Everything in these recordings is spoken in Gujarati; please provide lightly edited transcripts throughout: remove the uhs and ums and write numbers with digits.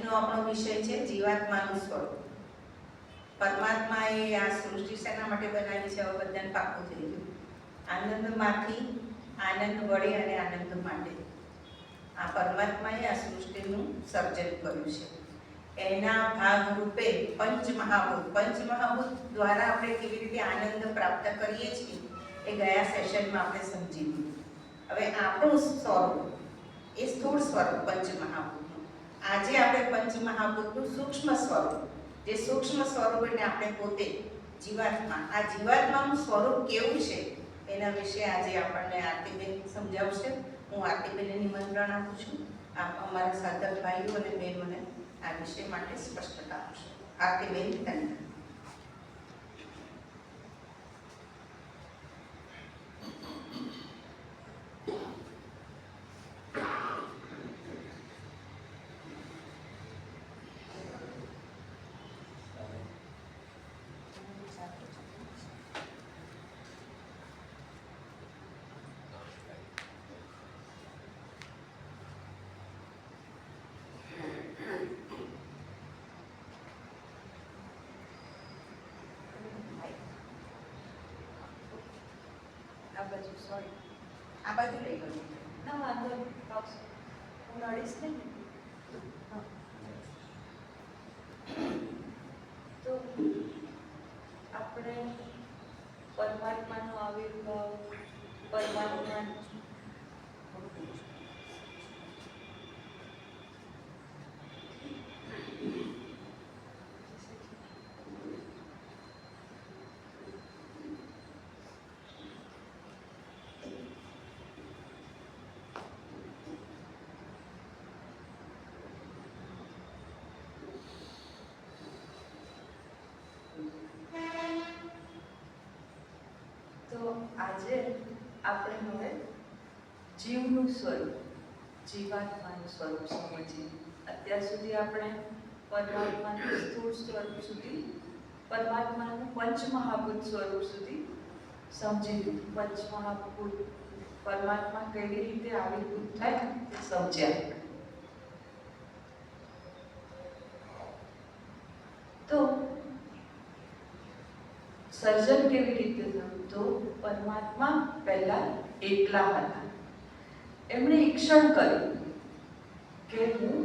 આજનો આપણો વિષય છે જીવાત્માનું સ્વરૂપ. પરમાત્માએ આ સૃષ્ટિ શેના માટે બનાવી છે હવે બધાને પાકું થઈ ગયું. આનંદમાંથી આનંદ વળે અને આનંદ માટે આ પરમાત્માએ આ સૃષ્ટિનું સર્જન કર્યું છે. એના ભાગરૂપે પંચમહાભૂત દ્વારા આપણે કેવી રીતે આનંદ પ્રાપ્ત કરીએ છીએ એ ગયા સેશનમાં આપણે સમજી લીધું. હવે આપણું સ્વરૂપ એ સ્થૂળ સ્વરૂપ પંચમહાભૂતનું. આજે આપણે પંચમહાભૂતનું સૂક્ષ્મ સ્વરૂપ, જે સૂક્ષ્મ સ્વરૂપ એટલે આપણે પોતે જીવાત્મા, આ જીવાત્માનું સ્વરૂપ કેવું છે એના વિશે આજે આપણને આરતીબેન સમજાવશે. હું આરતીબેનને નિમંત્રણ આપું છું. આપ અમારા સાધક ભાઈઓ અને બહેનોને આ વિષય માટે સ્પષ્ટતા આપશો. આરતીબેન, ધન્યવાદ. આ બાજુ લઈ ગયો ના વાંધો નહીં, હું લડીશ ને. તો આપણે પરમાત્માનો આવિર્ભાવ, પરમાત્મા આજે આપણે હવે જીવનું સ્વરૂપ, જીવાત્માનું સ્વરૂપ સમજીએ. અત્યાર સુધી આપણે પરમાત્માનું સ્થૂળ સ્વરૂપ સુધી, પરમાત્માનું પંચમહાભૂત સ્વરૂપ સુધી સમજી લીધું. પંચમહાભૂત પરમાત્મા કેવી રીતે આવિર્ભૂત થાય તે સમજ્યા. તો સર્જન કેવી રીતે થયું? તો પરમાત્મા પહેલા એકલા હતા. એમણે ઈક્ષણ કર્યું કે હું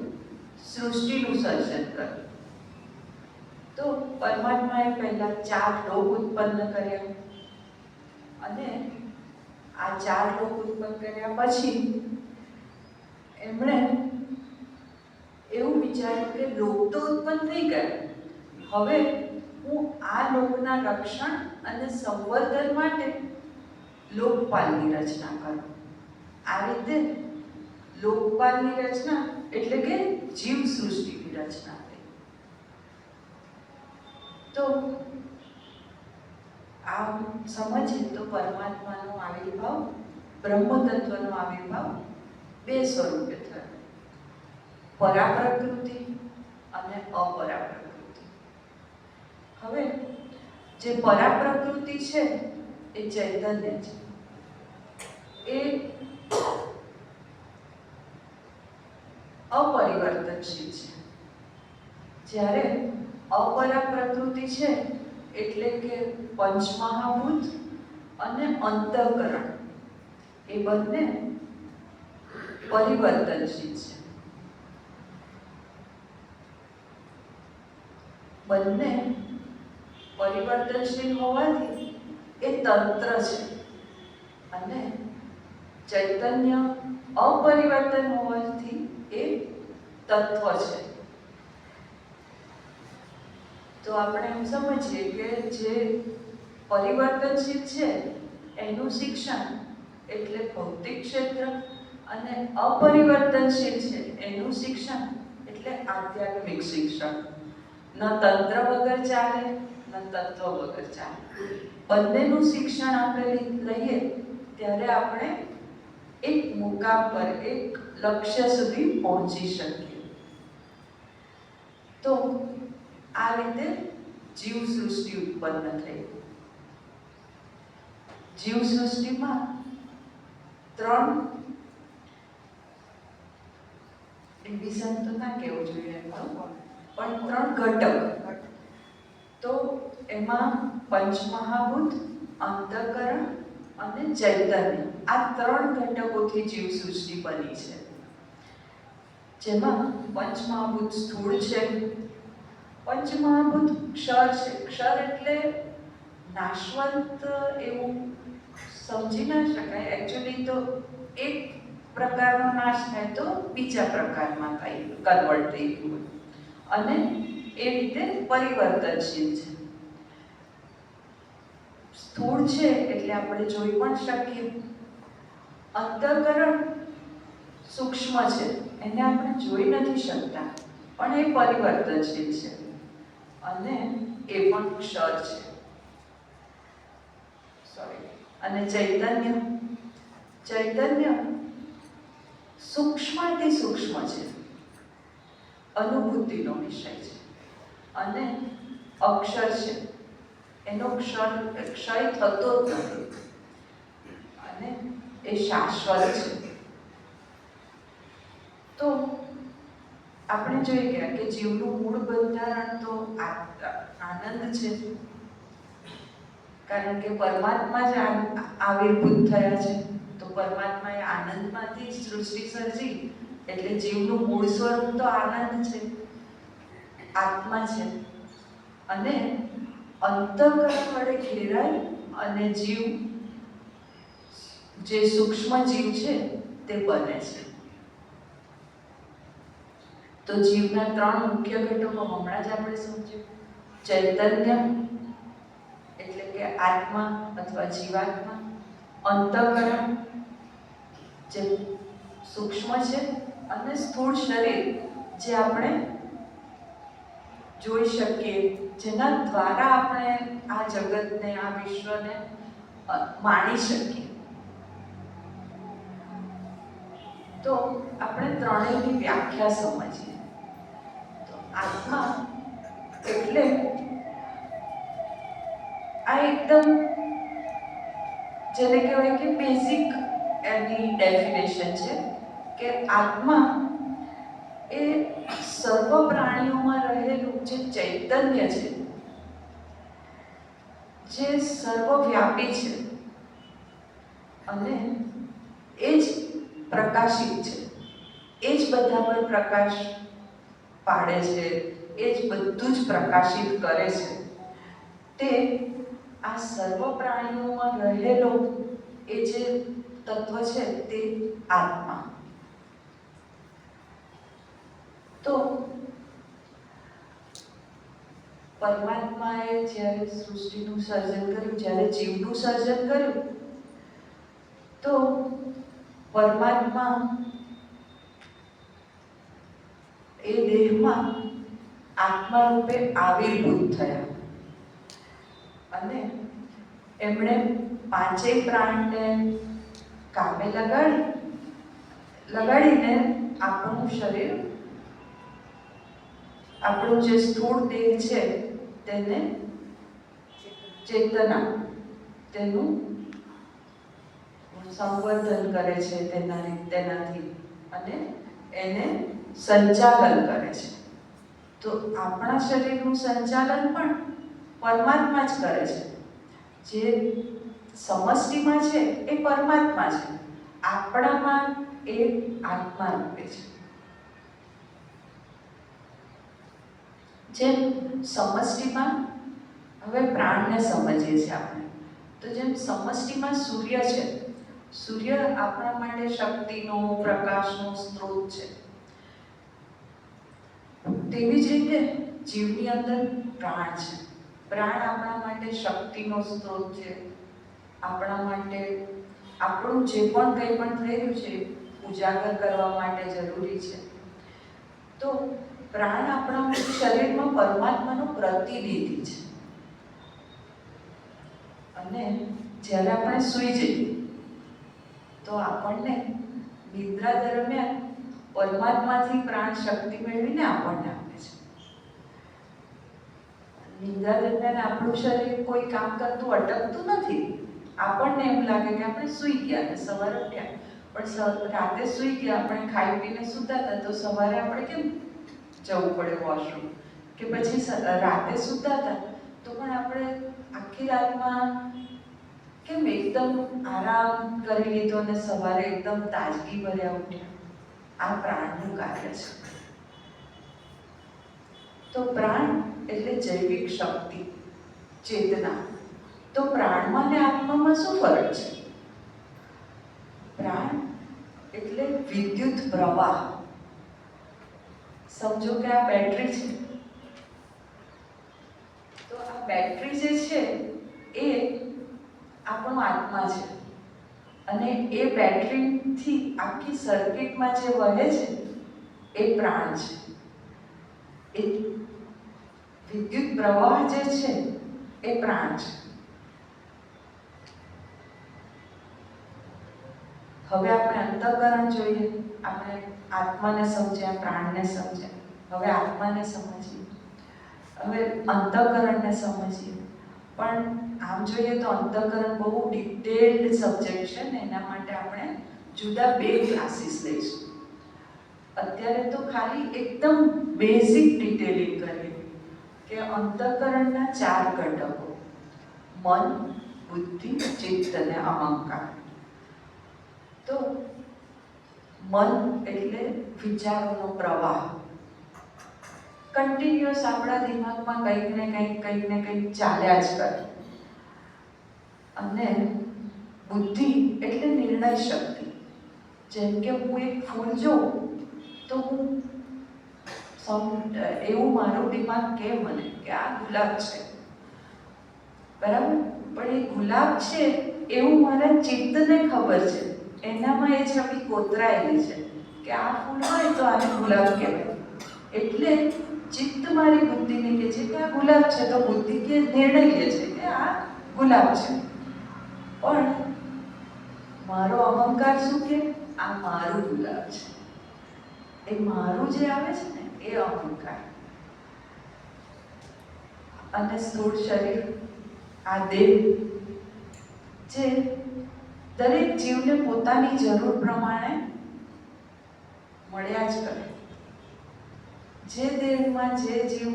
સૃષ્ટિનું સર્જન કરું. તો પરમાત્માએ પહેલા 4 લોક ઉત્પન્ન કર્યા અને આ 4 લોક ઉત્પન્ન કર્યા પછી એમણે એવું વિચાર્યું કે લોક તો ઉત્પન્ન થઈ ગયા, હવે હું આ લોકના રક્ષણ અને સંવર્ધન માટે લોકપાલની રચના કરું. આ રીતે લોકપાલની રચના એટલે કે જીવ સૃષ્ટિની રચના થઈ. તો આમ સમજીએ તો પરમાત્માનો આવિર્ભાવ, બ્રહ્મ તત્વનો આવિર્ભાવ 2 સ્વરૂપે થયો, પરાપ્રકૃતિ અને અપરાપ્રકૃતિ. હવે જે પરાપ્રકૃતિ છે એ ચૈતન્ય છે, એ અપરિવર્તનશીલ છે. જ્યારે અપરાપ્રકૃતિ છે એટલે કે પંચમહાભૂત અને અંતઃકરણ એ બંને પરિવર્તનશીલ છે. બંને પરિવર્તનશીલ હોવાથી એ તંત્ર છે અને ચૈતન્ય અપરિવર્તન હોવાથી એ તત્વ છે. તો આપણે એમ સમજીએ કે જે પરિવર્તનશીલ છે એનું શિક્ષણ એટલે ભૌતિક ક્ષેત્ર અને અપરિવર્તનશીલ છે એનું શિક્ષણ એટલે આધ્યાત્મિક શિક્ષણ. ન તંત્ર વગર ચાલે, ન તત્વ વગર ચાલે. બંનેનું શિક્ષણ આપણે લઈએ ત્યારે આપણે એક મુકામ પર, એક લક્ષ્ય સુધી પહોંચી શકીએ. તો આ રીતે જીવ સૃષ્ટિ ઉત્પન્ન થઈ. જીવ સૃષ્ટિમાં 3 ડિવિઝન તો ના કહેવું જોઈએ એમ તો, પણ 3 ઘટક. તો એમાં પંચમહાભૂત, અંતઃકરણ અને ચૈતન્ય, આ 3 ઘટકોથી જીવસૃષ્ટિ બની છે. જેમાં પંચમહાભૂત સ્થૂળ છે, પંચમહાભૂત ક્ષર છે. ક્ષર એટલે નાશવંત એવું સમજી ના શકાય. એકચ્યુઅલી તો એક પ્રકારનો નાશ થાય તો બીજા પ્રકારમાં કન્વર્ટ થઈ ગયું હોય, અને એ રીતે પરિવર્તનશીલ છે. સ્થૂળ છે એટલે આપણે જોઈ પણ શકીએ. અંતઃકરણ સૂક્ષ્મ છે, એને આપણે જોઈ નથી શકતા, પણ એ પરિવર્તનશીલ છે, અને એ પણ ક્ષર છે. અને ચૈતન્ય સૂક્ષ્માતિ સૂક્ષ્મ છે, અનુભૂતિનો વિષય છે, અને અક્ષર છે, એનો ક્ષય થતો જ નથી, અને એ શાશ્વત છે. તો આપણે જોઈ ગયા કે જીવનું મૂળ બંધારણ તો આનંદ છે, કારણ કે પરમાત્મા જ આવિર્ભૂત થયા છે. તો પરમાત્માએ આનંદમાંથી સૃષ્ટિ સર્જી, એટલે જીવનું મૂળ સ્વરૂપ તો આનંદ છે, આત્મા છે. અને અંતઃકરણ વડે ઘેરાય અને જીવ, જે સૂક્ષ્મ જીવ છે તે બને છે. તો જીવના 3 મુખ્ય ઘટકો હમણાં જ આપણે સમજ્યું. ચૈતન્ય એટલે કે આત્મા અથવા જીવાત્મા, અંતઃકરણ જે સૂક્ષ્મ છે, અને સ્થૂળ શરીર જે આપણે જોઈ શકીએ, જેના દ્વારા આપણે આ જગતને, આ વિશ્વને માણી શકીએ. તો આપણે ત્રણેયની વ્યાખ્યા સમજીએ. તો આત્મા એટલે આ એકદમ જેને કહેવાય કે બેઝિક એની ડેફિનેશન છે કે આત્મા એ સર્વ પ્રાણીઓમાં રહેલું જે ચૈતન્ય છે, જે સર્વવ્યાપી છે, અને એ જ પ્રકાશિત છે, એ જ બધા પર પ્રકાશ પાડે છે, એ જ બધું જ પ્રકાશિત કરે છે. તે આ સર્વ પ્રાણીઓમાં રહેલો એ જે તત્વ છે તે આત્મા. તો પરમાત્માએ જ્યારે સૃષ્ટિનું સર્જન કર્યું, જ્યારે જીવનું સર્જન કર્યું, તો પરમાત્મા એ દેહમાં આત્મા રૂપે આવિર્ભૂત થયા, અને એમણે 5 પ્રાણને કામે લગાડીને આપણું શરીર, આપણું જે સ્થૂળ દેહ છે તેને ચેતના, તેનું સંવર્ધન કરે છે તેનાથી, અને એને સંચાલન કરે છે. તો આપણા શરીરનું સંચાલન પણ પરમાત્મા જ કરે છે. જે સમષ્ટિમાં છે એ પરમાત્મા છે, આપણામાં એ આત્મા રૂપે છે. જેમ સમષ્ટિમાં, હવે પ્રાણને સમજીએ છીએ આપણે, તો જેમ સમષ્ટિમાં સૂર્ય છે, સૂર્ય આપણા માટે શક્તિનો, પ્રકાશનો સ્ત્રોત છે, તેવી જ રીતે જીવની અંદર પ્રાણ છે. પ્રાણ આપણા માટે શક્તિનો સ્ત્રોત છે, આપણા માટે આપણું જે પણ કંઈ પણ થઈ રહ્યું છે ઉજાગર કરવા માટે જરૂરી છે. તો પ્રાણ આપણા શરીરમાં પરમાત્માનું પ્રતિનિધિ છે. અને જ્યારે આપણે સૂઈ જઈએ તો આપણને નિદ્રા દરમિયાન પરમાત્માથી પ્રાણ શક્તિ મેળવીને આપણને આપે છે. નિદ્રા દરમિયાન આપણું શરીર કોઈ કામ કરતું અટકતું નથી. આપણને એમ લાગે કે આપણે સૂઈ ગયા અને સવારે ઉઠ્યા, પણ રાતે સૂઈ ગયા, આપણે ખાઈ પીને સૂતા હતા, તો સવારે આપણે કેમ જવું પડે વોશરૂમ, કે પછી રાતે સૂતા હતા તો પણ આપણે આખી રાતમાં કેમ એકદમ આરામ કરી લીધો અને સવારે એકદમ તાજગી ભર્યા ઉઠ્યા. આ પ્રાણનું કાર્ય છે. તો પ્રાણ એટલે જૈવિક શક્તિ, ચેતના. તો પ્રાણમાં ને આત્મામાં શું ફરક છે? પ્રાણ એટલે વિદ્યુત પ્રવાહ. સમજો કે આ બેટરી છે, તો આ બેટરી જે છે એ આપણો આત્મા છે, અને એ બેટરીથી આખી સર્કિટમાં જે વહે છે એ પ્રાણ છે. એ વિદ્યુત પ્રવાહ જે છે એ પ્રાણ છે. હવે આપણે અંતઃકરણ જોઈએ. આપણે આત્માને સમજ્યા, પ્રાણને સમજ્યા, હવે આત્માને સમજીએ, હવે અંતઃકરણને સમજીએ. પણ આમ જોઈએ તો અંતઃકરણ બહુ ડિટેલ્ડ સબ્જેક્ટ છે ને એના માટે આપણે જુદા 2 ક્લાસીસ લઈશું. અત્યારે તો ખાલી એકદમ બેઝિક ડિટેલિંગ કરીએ કે અંતઃકરણના 4 ઘટકો: મન, બુદ્ધિ, ચિત્ત અને અહંકાર. તો મન એટલે વિચારોનો પ્રવાહ. કન્ટિન્યુઅસ આપણા દિમાગમાં કંઈક ને કંઈક ચાલ્યા જ કરે. અને બુદ્ધિ એટલે નિર્ણય શક્તિ. જેમ કે હું એક ફૂલ જોઉં તો હું એવું મારું દિમાગ કે મને કે આ ગુલાબ છે, બરાબર? પણ એ ગુલાબ છે એવું મારા ચિત્તને ખબર છે, એનામાં એ છબી કોતરાયેલી છે કે આ ફૂલ હોય તો આને ગુલાબ કહેવાય. એટલે ચિત્ત મારી બુદ્ધિને કહે છે કે આ ગુલાબ છે, તો બુદ્ધિ કે નિર્ણય લે છે કે આ ગુલાબ છે. પણ મારો અહંકાર શું કે આ મારું ગુલાબ છે. એ મારું જે આવે છે ને એ અહંકાર. અને સ્થૂળ શરીર, આ દેહ, જે દરેક જીવને પોતાની જરૂર પ્રમાણે મળ્યા જ કરે. જે દેહમાં જે જીવ,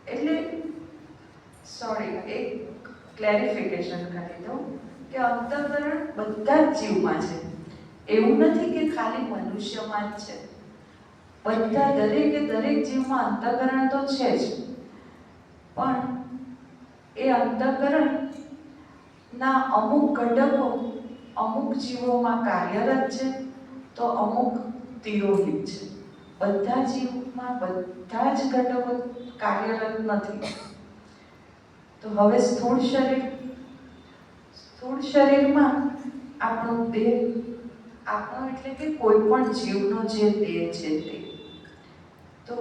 એટલે એક ક્લેરિફિકેશન કરી દઉં કે અંતઃકરણ બધા જ જીવમાં છે. એવું નથી કે ખાલી મનુષ્યમાં જ છે. બધા દરેક જીવમાં અંતઃકરણ તો છે જ, પણ એ અંતઃકરણના અમુક ઘટકો અમુક જીવોમાં કાર્યરત છે તો અમુક તિરોહિત છે. બધા જીવમાં બધા જ ઘટકો કાર્યરત નથી. તો હવે સ્થૂળ શરીરમાં આપણો દેહ, આપણો એટલે કે કોઈ પણ જીવનો જે દેહ છે તે, તો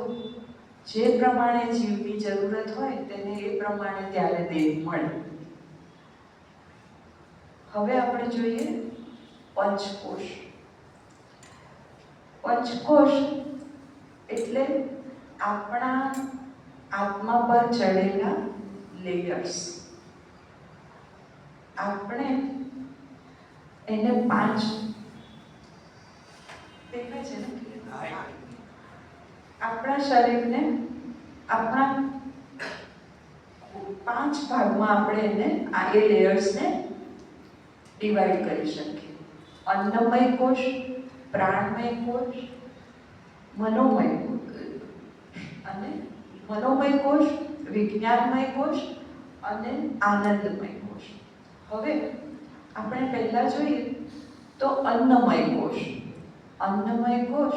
જે પ્રમાણે જીવની જરૂરત હોય તેને એ પ્રમાણે ત્યારે દેહ મળે. હવે આપણે જોઈએ પંચકોશ. પંચકોશ એટલે આપણા આત્મા પર ચડેલા લેયર્સ. આપણે એને 5 દેખાય છે ને? આપણા શરીરને આપણા 5 ભાગમાં આપણે એને એ લેયર્સને ડિવાઈડ કરી શકીએ. અન્નમય કોષ, પ્રાણમય કોષ, મનોમય કોષ, વિજ્ઞાનમય કોષ અને આનંદમય કોષ. હવે આપણે પહેલા જોઈએ તો અન્નમય કોષ. અન્નમય કોષ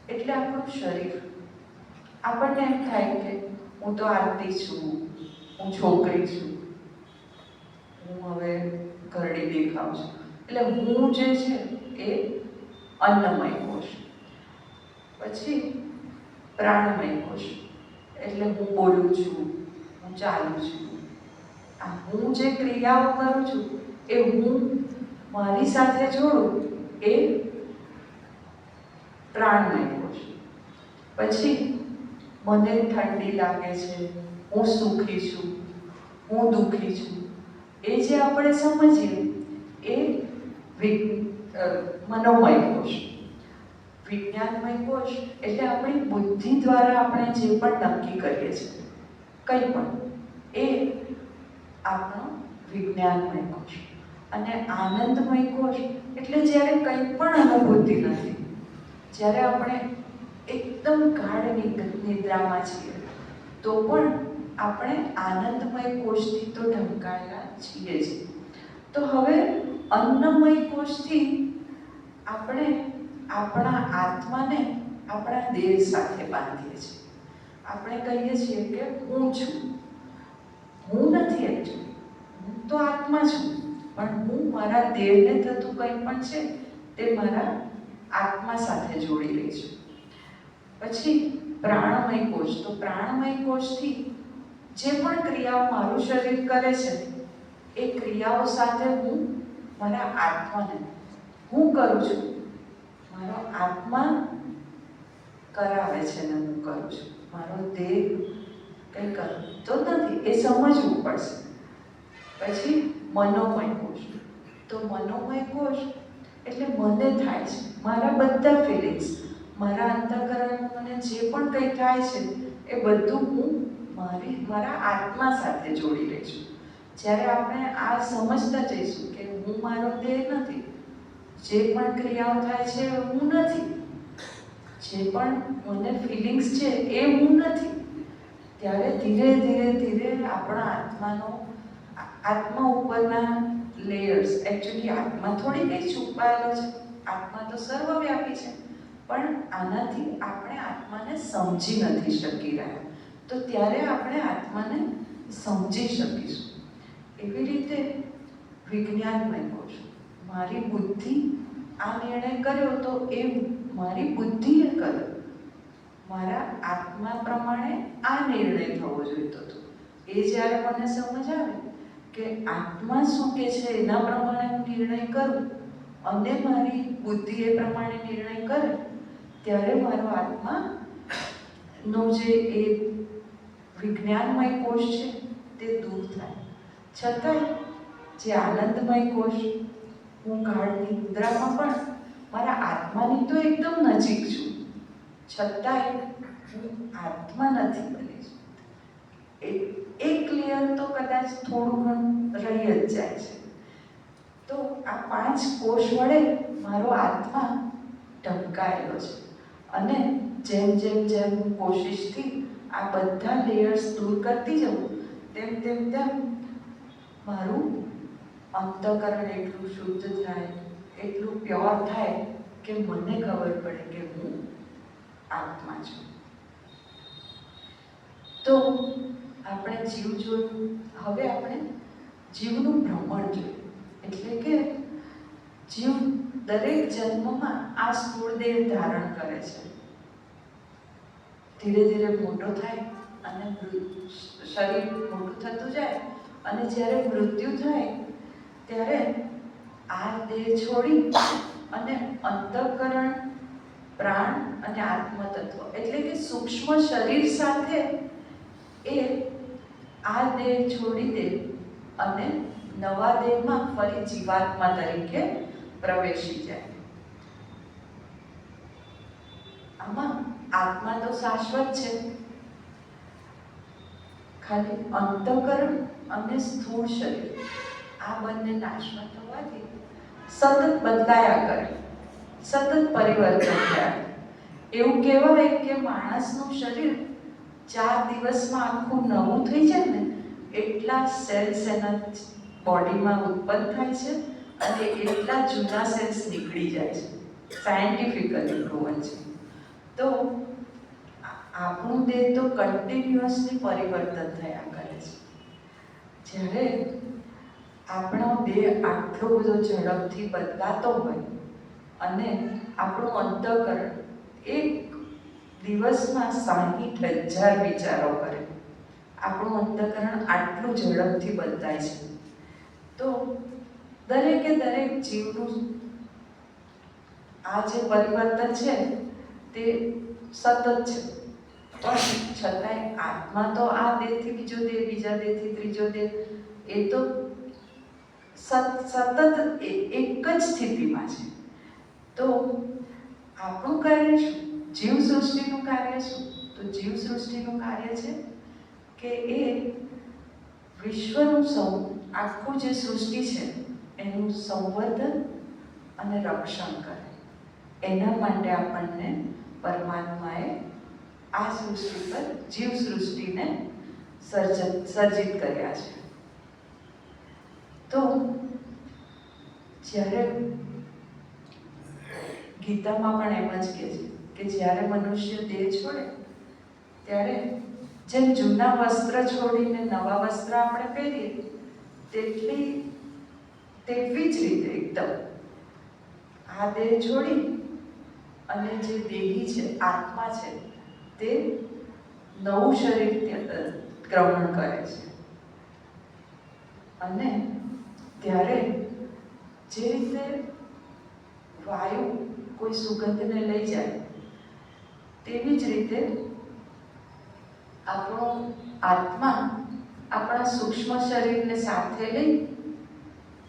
એટલે આપણું શરીર. આપણને એમ થાય કે હું તો આરતી છું, હું છોકરી છું, હું હવે ઘરડી દેખાઉં છું. એટલે હું જે છે એ અન્નમય કોષ. પછી પ્રાણમય કોષ એટલે હું બોલું છું, હું ચાલું છું, આ હું જે ક્રિયાઓ કરું છું એ હું મારી સાથે જોડું એ પ્રાણમય કોષ. પછી મને ઠંડી લાગે છે, હું સુખી છું, હું દુઃખી છું, એ જે આપણે સમજીએ એ મનોમય કોષ. વિજ્ઞાનમય કોષ એટલે આપણી બુદ્ધિ દ્વારા આપણે જે પણ નક્કી કરીએ છીએ કંઈ પણ, એ આપણો વિજ્ઞાનમય કોષ. અને આનંદમય કોષ એટલે જ્યારે કંઈ પણ અનુભૂતિ નથી, જ્યારે આપણે એકદમ ગાઢ નિદ્રામાં છીએ તો પણ આપણે આનંદમય કોષથી તો ઢંકાયેલા છીએ જ. તો હવે અન્નમય કોષથી આપણે આપણા આત્માને આપણા દેહ સાથે બાંધીએ છીએ. આપણે કહીએ છીએ કે હું છું. હું નથી એકચ્યુઅલી, હું તો આત્મા છું, પણ હું મારા દેહને થતું કંઈ પણ છે તે મારા આત્મા સાથે જોડી રહી છું. પછી પ્રાણમય કોષ. તો પ્રાણમય કોષથી જે પણ ક્રિયાઓ મારું શરીર કરે છે એ ક્રિયાઓ સાથે હું મારા આત્માને હું કરું છું, મારો આત્મા કરાવે છે ને હું કરું છું. મારો દેહ કંઈ કરતો નથી, એ સમજવું પડશે. પછી મનોમય કોષ. તો મનોમય કોષ એટલે મને થાય છે, મારા બધા ફિલિંગ્સ, મારા અંતઃકરણમાં મને જે પણ કંઈ થાય છે એ બધું હું મારા આત્મા સાથે જોડી રહી છું. જ્યારે આપણે આ સમજતા જઈશું કે હું મારો દેહ નથી, જે પણ ક્રિયાઓ થાય છે હું નથી, જે પણ મને ફિલિંગ્સ છે એ હું નથી, ત્યારે ધીરે ધીરે ધીરે આપણા આત્મા ઉપરના લેયર્સ, એકચ્યુઅલી આત્મા થોડી કંઈ છુપાયેલો છે, આત્મા તો સર્વવ્યાપી છે, પણ આનાથી આપણે આત્માને સમજી નથી શકી રહ્યા. તો ત્યારે આપણે આત્માને સમજી શકીશું. એવી રીતે વિજ્ઞાનમય કોષ, મારી બુદ્ધિ આ નિર્ણય કર્યો તો એ મારી બુદ્ધિએ કર્યો, મારા આત્મા પ્રમાણે આ નિર્ણય થવો જોઈતો હતો. એ જ્યારે મને સમજ આવે કે આત્મા શું કે છે એના પ્રમાણે હું નિર્ણય કરું અને મારી બુદ્ધિ એ પ્રમાણે નિર્ણય કરે, ત્યારે મારો આત્માનો જે એ વિજ્ઞાનમય કોષ છે તે દૂર થાય. છતાંય જે આનંદમય કોષ, હું ગાઢ નિદ્રામાં પણ મારા આત્માની તો એકદમ નજીક છું, છતાંય હું આત્મા નથી બની છું. એક લેયર તો કદાચ થોડું ઘણું રહી જ જાય છે. તો આ 5 કોષ વડે મારો આત્મા ઢંકાયેલો છે. અને જેમ જેમ જેમ હું કોશિશથી આ બધા લેયર્સ દૂર કરતી જાઉં તેમ તેમ તેમ મારું અંતઃકરણ એટલું શુદ્ધ થાય, એટલું પ્યોર થાય કે મને ખબર પડે કે હું આત્મા છું. તો આપણે જીવ જોયું, હવે આપણે જીવનું ભ્રમણ જોયું. એટલે કે જીવ દરેક જન્મમાં આ સ્થૂળ દેહ ધારણ કરે છે, ધીરે ધીરે મોટો થાય અને શરીર મોટું થતું જાય, અને જ્યારે મૃત્યુ થાય ત્યારે આ દેહ છોડી અને અંતઃકરણ, પ્રાણ અને આત્મતત્વ એટલે કે સૂક્ષ્મ શરીર સાથે એ આ દેહ છોડી દે અને નવા દેહમાં ફરી જીવાત્મા તરીકે પ્રવેશી જાય. આમાં આત્મા તો શાશ્વત છે, ખાલી અંતઃકરણ અને સ્થૂળ શરીર આ બંને નાશવંત હોવાથી સતત બદલાયા કરે, સતત પરિવર્તન થાય. એવું કહેવાય કે માણસનું શરીર 4 દિવસમાં આખું નવું થઈ જાય ને એટલા સેલ્સ એના બોડીમાં ઉત્પન્ન થાય છે અને એટલા જૂના સેલ્સ નીકળી જાય છે. સાયન્ટિફિકલી પ્રૂવન છે. તો આપણું દેહ તો કન્ટિન્યુઅસલી પરિવર્તન થયા કરે છે. જ્યારે આપણો દેહ આટલો બધો ઝડપથી બદલાતો હોય અને આપણું અંતઃકરણ એક દિવસમાં 60,000 વિચારો કરે, આપણું અંતઃકરણ આટલું ઝડપથી બદલાય છે. તો દરેકે દરેક જીવનું આ જે પરિવર્તન છે તે સતત છે, પણ છતાંય આત્મા તો આ દેહથી બીજો દેહ, બીજા દેહથી ત્રીજો દેહ, એ તો સતત એક જ સ્થિતિમાં છે. તો આપણું કાર્ય શું? જીવસૃષ્ટિનું કાર્ય શું? તો જીવસૃષ્ટિનું કાર્ય છે કે એ વિશ્વનું આખું જે સૃષ્ટિ છે એનું સંવર્ધન અને રક્ષણ કરે. એના માટે આપણને પરમાત્માએ આ સૃષ્ટિ પર જીવસૃષ્ટિને સર્જિત કર્યા છે. તો જ્યારે ગીતામાં પણ એમ જ કહે છે કે જ્યારે મનુષ્ય દેહ છોડે ત્યારે જેમ જૂના વસ્ત્ર છોડીને નવા વસ્ત્ર આપણે પહેરીએ તેવી જ રીતે એકદમ આ દેહ છોડી અને જે દેહી છે, આત્મા છે, તે નવું શરીર ગ્રહણ કરે છે. અને ત્યારે જે રીતે વાયુ કોઈ સુગંધને લઈ જાય તેવી જ રીતે આપણો આત્મા આપણા સૂક્ષ્મ શરીરને સાથે લઈ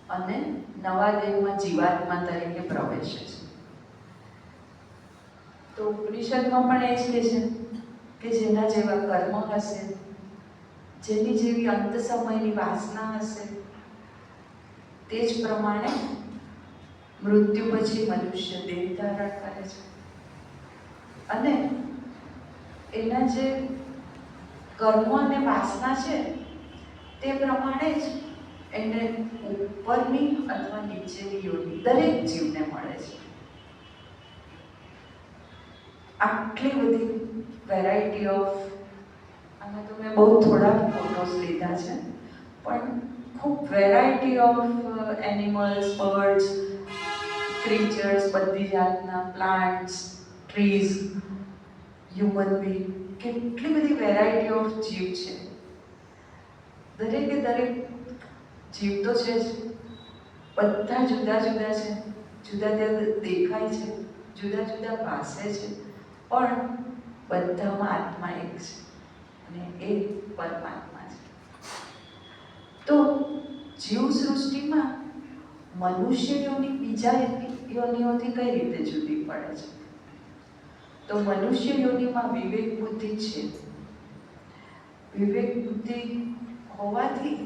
અને નવા દેહમાં જીવાત્મા તરીકે પ્રવેશે છે. તો ઉપનિષદમાં પણ એ જ કહે છે કે જેના જેવા કર્મ હશે, જેની જેવી અંત સમયની વાસના હશે, તે જ પ્રમાણે મૃત્યુ પછી મનુષ્ય દેહ ધારણ કરે છે. અને એના જે કર્મ અને વાસના છે તે પ્રમાણે જ એને ઉપરની અથવા નીચેની યોનિ દરેક જીવને મળે છે. આટલી બધી વેરાયટી ઓફ, આમાં તો મેં બહુ થોડા ફોટોઝ લીધા છે, પણ ખૂબ વેરાયટી ઓફ એનિમલ્સ, બર્ડ્સ, ક્રીચર્સ, બધી જાતના પ્લાન્ટ્સ, ટ્રીઝ, હ્યુમન બીંગ, કેટલી બધી વેરાયટી ઓફ જીવ છે. દરેકે દરેક જીવ તો છે જ, બધા જુદા જુદા છે, જુદા જુદા દેખાય છે, જુદા જુદા ભાષે છે, પણ બધામાં આત્મા એક છે અને એ પરમાત્મા છે. તો જીવ સૃષ્ટિમાં મનુષ્ય યોનિ બીજા યોનિઓથી કઈ રીતે જુદી પડે છે? તો મનુષ્ય યોનિમાં વિવેક બુદ્ધિ છે. વિવેક બુદ્ધિ હોવાથી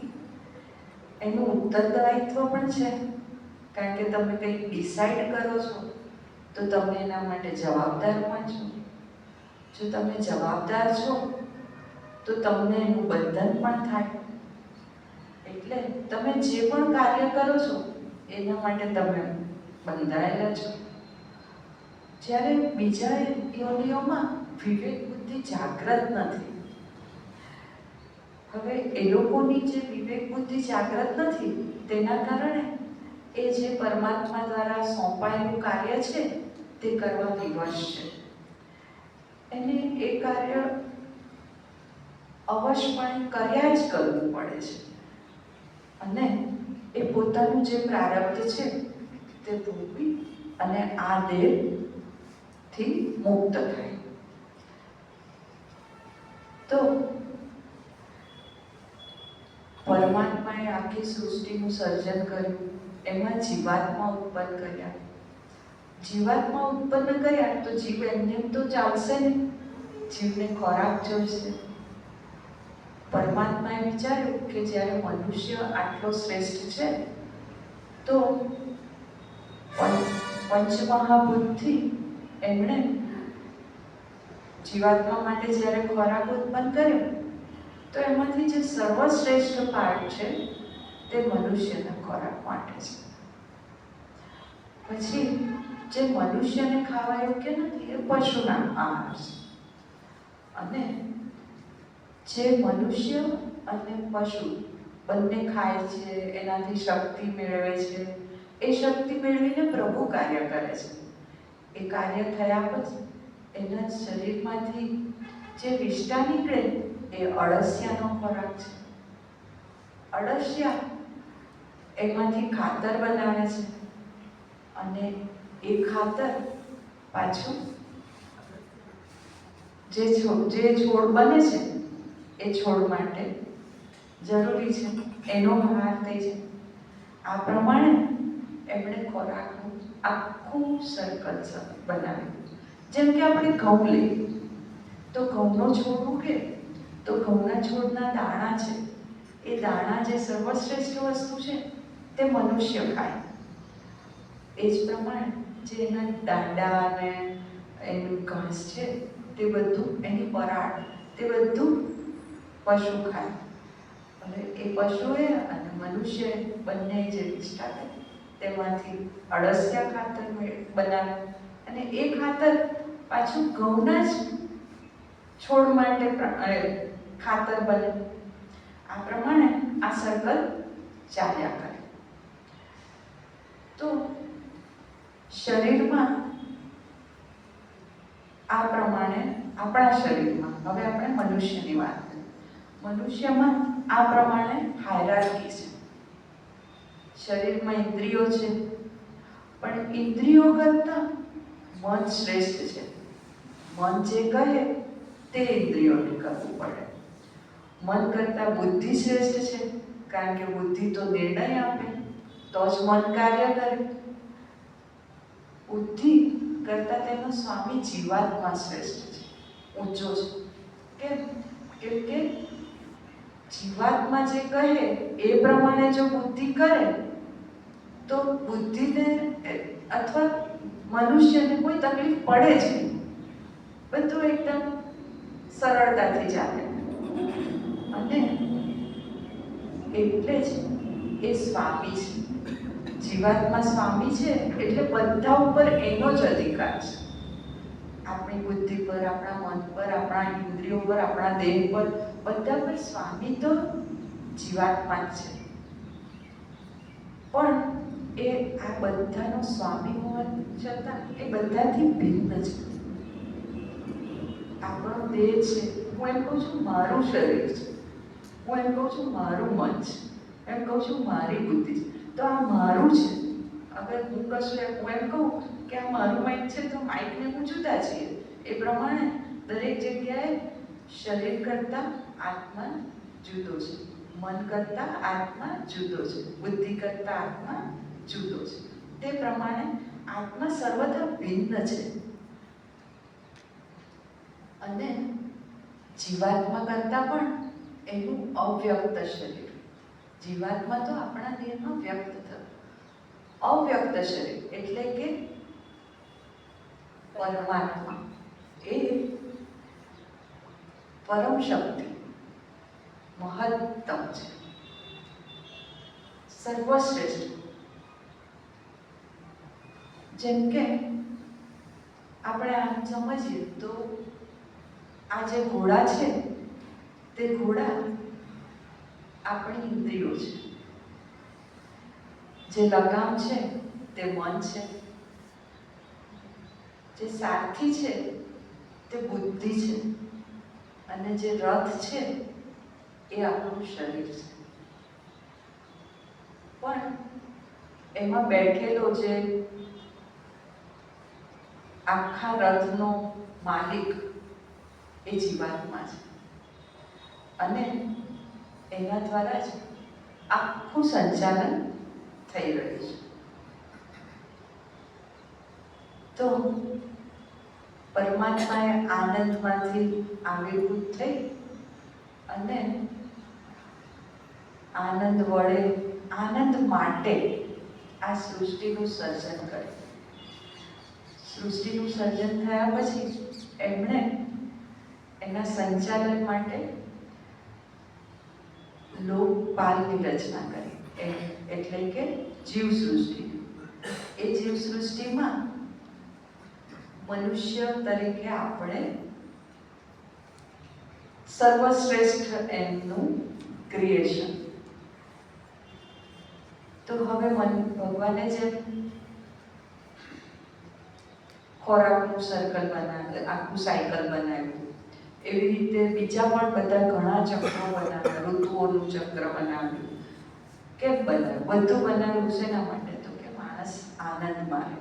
એનું ઉત્તરદાયિત્વ પણ છે, કારણ કે તમે કંઈક ડિસાઈડ કરો છો તો તમે એના માટે જવાબદાર પણ છો. જો તમે જવાબદાર છો તો તમને એનું બંધન પણ થાય. એટલે તમે જે પણ કાર્ય કરો છો એના માટે તમે બંધાયેલા છો. જ્યારે બીજા યોનિઓમાં વિવેક બુદ્ધિ જાગૃત નથી. હવે એ લોકોની જે વિવેક બુદ્ધિ જાગૃત નથી તેના કારણે એ જે પરમાત્મા દ્વારા સોંપાયેલું કાર્ય છે તે કરવા વિવશ છે. એને એ કાર્ય અવશ્યપણે કર્યા જ કરવું પડે છે અને એ પોતાનું જે પ્રારબ્ધ છે તે ભોગવી અને આ દેહથી મુક્ત થાય. તો પરમાત્માએ આખી સૃષ્ટિનું સર્જન કર્યું, એમાં જીવાત્મા ઉત્પન્ન કર્યા. જીવાત્મા ઉત્પન્ન કર્યા તો જીવ એમને તો ચાલશે ને, જીવને ખોરાક જોઈશે. પરમાત્માએ વિચાર્યું કે જ્યારે મનુષ્ય આટલો શ્રેષ્ઠ છે તો પંચમહાભૂતથી એમણે જીવાત્મા માટે જ્યારે ખોરાક ઉત્પન્ન કર્યો તો એમાંથી જે સર્વશ્રેષ્ઠ પાર્ટ છે તે મનુષ્યના ખોરાક માટે છે. પછી જે મનુષ્યને ખાવા યોગ્ય નથી એ પશુના આહાર છે. અને જે મનુષ્ય અને પશુ બંને ખાય છે, એનાથી શક્તિ મેળવે છે, એ શક્તિ મેળવીને પ્રભુ કાર્ય કરે છે. એ કાર્ય થયા પછી એના શરીરમાંથી જે વિષ્ટા નીકળે એ અળસિયાનો ખોરાક છે. અળસિયા એમાંથી ખાતર બનાવે છે અને એ ખાતર પાછું જે છોડ બને છે એ છોડ માટે જરૂરી છે, એનો આહાર થઈ છે. આ પ્રમાણે એમણે ખોરાકનું આખું સર્કલ બનાવ્યું. જેમ કે આપણે ઘઉં લઈએ તો ઘઉંનો છોડ ઉગે તો ઘઉંના છોડના દાણા છે, એ દાણા જે સર્વશ્રેષ્ઠ વસ્તુ છે તે મનુષ્ય ખાય. એ જ પ્રમાણે જે એના દાંડા અને એનું ઘાસ છે તે બધું, એની પરાળ, તે બધું પશુ ખાય. અને એ પશુએ અને મનુષ્ય બંને જે વિષ્ટા કરી તેમાંથી અળસિયા ખાતર બનાવે અને એ ખાતર પાછું ઘઉંના જ છોડ માટે ખાતર બને. આ પ્રમાણે આ સર્કલ ચાલ્યા કરે. તો શરીરમાં આ પ્રમાણે આપણા શરીરમાં, હવે આપણે મનુષ્યની વાત કરીએ. મનુષ્યમાં આ પ્રમાણે હાયરાર્કી છે. શરીરમાં ઇન્દ્રિયો છે, પણ ઇન્દ્રિયો કરતાં મન શ્રેષ્ઠ છે. મન જે કહે તે ઇન્દ્રિયોને કરવું પડે. મન કરતાં બુદ્ધિ શ્રેષ્ઠ છે, કારણ કે બુદ્ધિ તો નિર્ણય આપે તો જ મન કાર્ય કરે. બુદ્ધિ કરતાં તેનો સ્વામી જીવાત્મા શ્રેષ્ઠ છે, ઊંચો છે. કેમ કે જીવાત્મા જે કહે એ પ્રમાણે જો બુદ્ધિ કરે તો બુદ્ધિને અથવા મનુષ્યને કોઈ તકલીફ પડે જ નહીં. બધું એકદમ સરળતાથી ચાલે. અને એટલે જ એ સ્વામી છે. જીવાત્મા સ્વામી છે એટલે બધા ઉપર એનો જ અધિકાર છે. આપણી બુદ્ધિ પર, આપણા મન પર, આપણા ઇન્દ્રિયો પર, આપણા દેહ પર, બધા પર સ્વામી તો જીવાત્મા જ છે. પણ એ આ બધાનો સ્વામી હોવા છતાં એ બધાથી ભિન્ન છે. આપણો દેહ છે, હું એમ કહું છું મારું શરીર છે, હું એમ કહું છું મારું મન છે, એમ કહું છું મારી બુદ્ધિ છે. તો આ મારું છે. અગર હું કશું હું એમ કહું કે આ મારું માઇક છે તો માઇકને હું જુદા છીએ. એ પ્રમાણે દરેક જગ્યાએ શરીર કરતાં આત્મા જુદો છે, મન કરતાં આત્મા જુદો છે, બુદ્ધિ કરતાં આત્મા જુદો છે. તે પ્રમાણે આત્મા સર્વથા ભિન્ન છે. અને જીવાત્મા કરતાં પણ એનું અવ્યક્ત શરીર. જીવાત્મા તો આપણા દેહમાં વ્યક્ત થયું. અવ્યક્ત શરીર એટલે કે પરમાત્મા, એ પરમ શક્તિ મહત્તમ છે, સર્વશ્રેષ્ઠ. જેમ કે આપણે આમ સમજીએ તો આ જે ઘોડા છે તે ઘોડા આપણી ઇન્દ્રિયો છે, જે લગામ છે તે મન છે, જે સારથી છે તે બુદ્ધિ છે, અને જે રથ છે એ આપણું શરીર છે. પણ એમાં બેઠેલો જે આખા રથનો માલિક એ જીવાત્મા છે. અને એના દ્વારા જ આખું સંચાલન થઈ રહ્યું છે. તો પરમાત્માએ આનંદમાંથી આવિર્ભૂત થઈ અને આનંદ વડે, આનંદ માટે આ સૃષ્ટિનું સર્જન કર્યું. સૃષ્ટિનું સર્જન થયા પછી એમણે એના સંચાલન માટે લોકપાલની રચના કરી, એટલે કે જીવસૃષ્ટિ. એ જીવસૃષ્ટિમાં મનુષ્ય તરીકે આપણે સર્વશ્રેષ્ઠ એમનું ક્રિએશન. તો હવે ભગવાને જેમ ખોરાકનું સર્કલ બનાવ્યું, આખું સાયકલ બનાવ્યું, એવી રીતે બીજા પણ બધા ઘણા ચક્રો બનાવ્યા, ઋતુઓનું ચક્ર બનાવ્યું. કેમ બનાવ્યું? બધું બનાવ્યું શેના માટે? તો કે માણસ આનંદમાં રહે.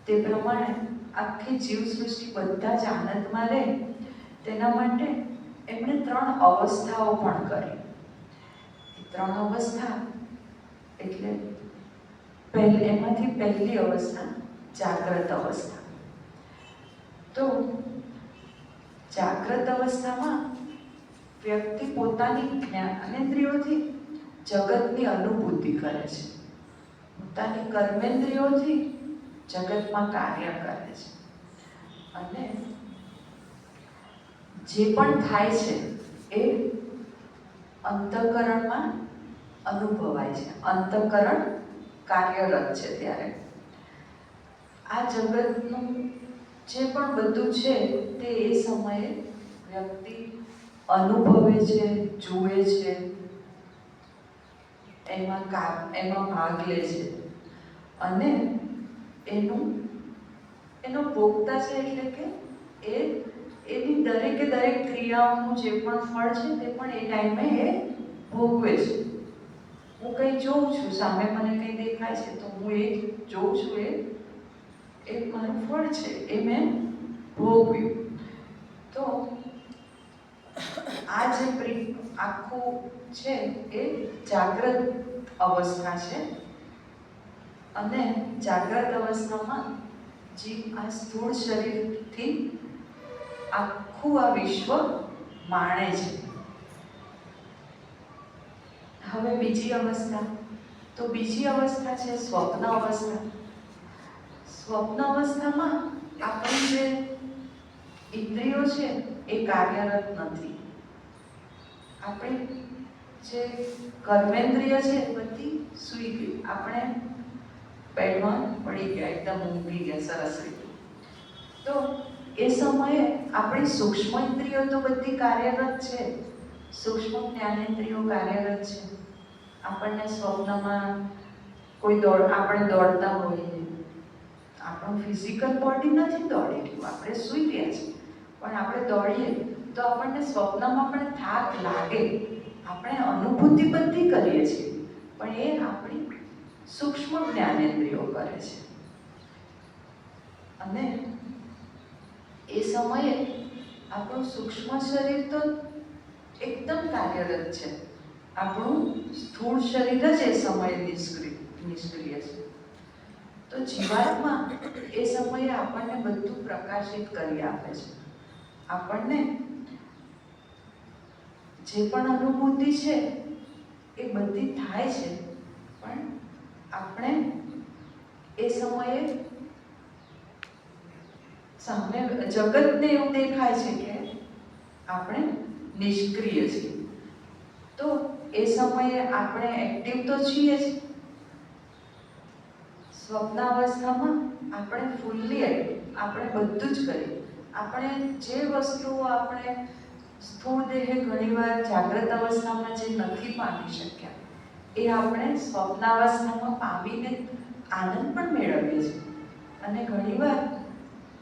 તે પ્રમાણે આખી જીવસૃષ્ટિ બધા જ આનંદમાં રહે તેના માટે એમણે 3 અવસ્થાઓ પણ કરી. 3 અવસ્થા એટલે એમાંથી પહેલી અવસ્થા જાગ્રત અવસ્થા. તો જાગ્રત અવસ્થામાં વ્યક્તિ પોતાની જ્ઞાનેન્દ્રિયોથી જગતની અનુભૂતિ કરે છે, પોતાની કર્મેન્દ્રિયોથી જગતમાં કાર્ય કરે છે, અને જે પણ થાય છે એ અંતઃકરણમાં અનુભવાય છે. અંતઃકરણ કાર્યરત છે ત્યારે આ જગતનું જે પણ બધું છે તે એ સમયે વ્યક્તિ અનુભવે છે, જુએ છે, એમાં ભાગ લે છે, અને એનો ભોગતા છે. એટલે કે એની દરેકે દરેક ક્રિયાઓનું જે પણ ફળ છે તે પણ એ ટાઈમે એ ભોગવે છે. હું કંઈ જોઉં છું, સામે મને કંઈ દેખાય છે તો હું એ જોઉં છું, એ મારું ફળ છે, એ મેં ભોગવ્યું. તો આ જે આખું છે એ જાગ્રત અવસ્થા છે. અને જાગ્રત અવસ્થામાં જીવ આ સ્થૂળ શરીરથી આખું આ વિશ્વ માણે છે. હવે બીજી અવસ્થા, તો બીજી અવસ્થા છે સ્વપ્ન અવસ્થા. સ્વપ્ન અવસ્થામાં આપણી જે ઇન્દ્રિયો છે એ કાર્યરત નથી. આપણી જે કર્મેન્દ્રિય છે બધી સૂઈ ગઈ, આપણે બેડમાં પડી ગયા, એકદમ ઊંઘી ગયા સરસ રીતે. તો એ સમયે આપણી સૂક્ષ્મ ઇન્દ્રિયો તો બધી કાર્યરત છે, સૂક્ષ્મ જ્ઞાનેન્દ્રિયો કાર્યરત છે. આપણને સ્વપ્નમાં આપણે દોડતા હોઈએ, આપણું ફિઝિકલ બોડી નથી દોડી રહ્યું, આપણે સૂઈ રહ્યા છીએ, પણ આપણે દોડીએ તો આપણને સ્વપ્નમાં પણ થાક લાગે, આપણે અનુભૂતિ બધી કરીએ છીએ, પણ એ આપણી સૂક્ષ્મ જ્ઞાનેન્દ્રિયો કરે છે. અને એ સમયે આપણું સૂક્ષ્મ શરીર તો એકદમ કાર્યરત છે, આપણું સ્થૂળ શરીર જ એ સમયે નિષ્ક્રિય છે. તો જીવાત્મા એ સમયે આપણને બધું પ્રકાશિત કરી આપે છે. આપણને જે પણ અનુભૂતિ છે એ બધી થાય છે, પણ આપણે એ સમયે સામે જગતને એવું દેખાય છે કે આપણે નિષ્ક્રિય છીએ. તો એ સમયે આપણે એક્ટિવ તો છીએ જ. સ્વપ્નાવસ્થામાં આપણે ફૂલ્લી એક્ટિવ, આપણે બધું જ કરીએ. આપણે જે વસ્તુઓ આપણે સ્થૂળ દેહે ઘણીવાર જાગ્રત અવસ્થામાં જે નથી પામી શક્યા એ આપણે સ્વપ્નાવસ્થામાં પામીને આનંદ પણ મેળવીએ છીએ, અને ઘણીવાર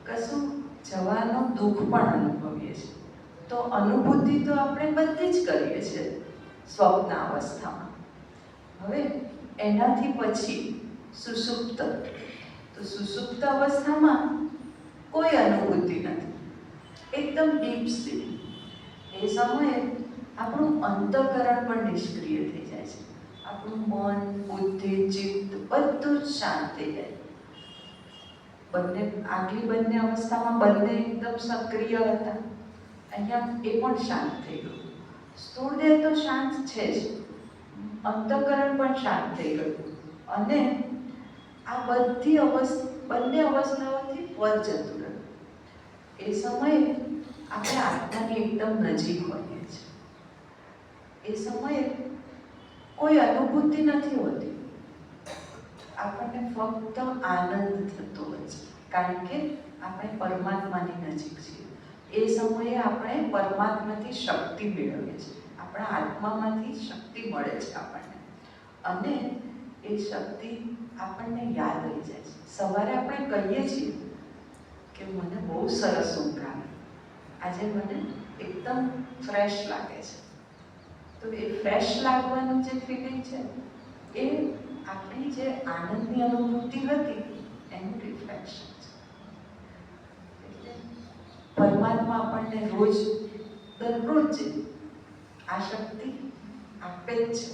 કશું જવાનું દુઃખ પણ અનુભવીએ છીએ. તો અનુભૂતિ તો આપણે બધી જ કરીએ છીએ સ્વપ્નાવસ્થામાં. હવે એનાથી પછી સુષુપ્ત. તો સુષુપ્ત અવસ્થામાં કોઈ અનુભૂતિ નથી, એકદમ ડીપ સ્લીપ. એ સમયે આપણું અંતઃકરણ પણ નિષ્ક્રિય થઈ જાય છે. આપણું મન, બુદ્ધિ, ચિત્ત બધું જ શાંત થઈ જાય. આગલી બંને અવસ્થામાં બંને એકદમ સક્રિય હતા, અહીંયા એ પણ શાંત થઈ ગયું. સ્થૂળ દેહ તો શાંત છે જ, અંતઃકરણ પણ શાંત થઈ ગયું, અને આ બંને અવસ્થાઓથી પર જતું રહ્યું. એ સમયે આપણે આત્માની એકદમ નજીક હોઈએ છીએ. એ સમયે કોઈ અનુભૂતિ નથી હોતી, આપણને ફક્ત આનંદ થતો હોય છે, કારણ કે આપણે પરમાત્માની નજીક છીએ. એ સમયે આપણે પરમાત્માથી શક્તિ મેળવીએ છીએ, આપણા આત્મામાંથી શક્તિ મળે છે આપણને, અને એ શક્તિ આપણને યાદ રહી જાય છે. સવારે આપણે કહીએ છીએ કે મને બહુ સરસ ઊંઘ આવી, આજે મને એકદમ ફ્રેશ લાગે છે. તો એ ફ્રેશ લાગવાનું જે ફિલિંગ છે એ આપણી જે આનંદની અનુભૂતિ હતી એનું રિફ્લેક્શન છે. એટલે પરમાત્મા આપણને દરરોજ આ શક્તિ આપે જ છે.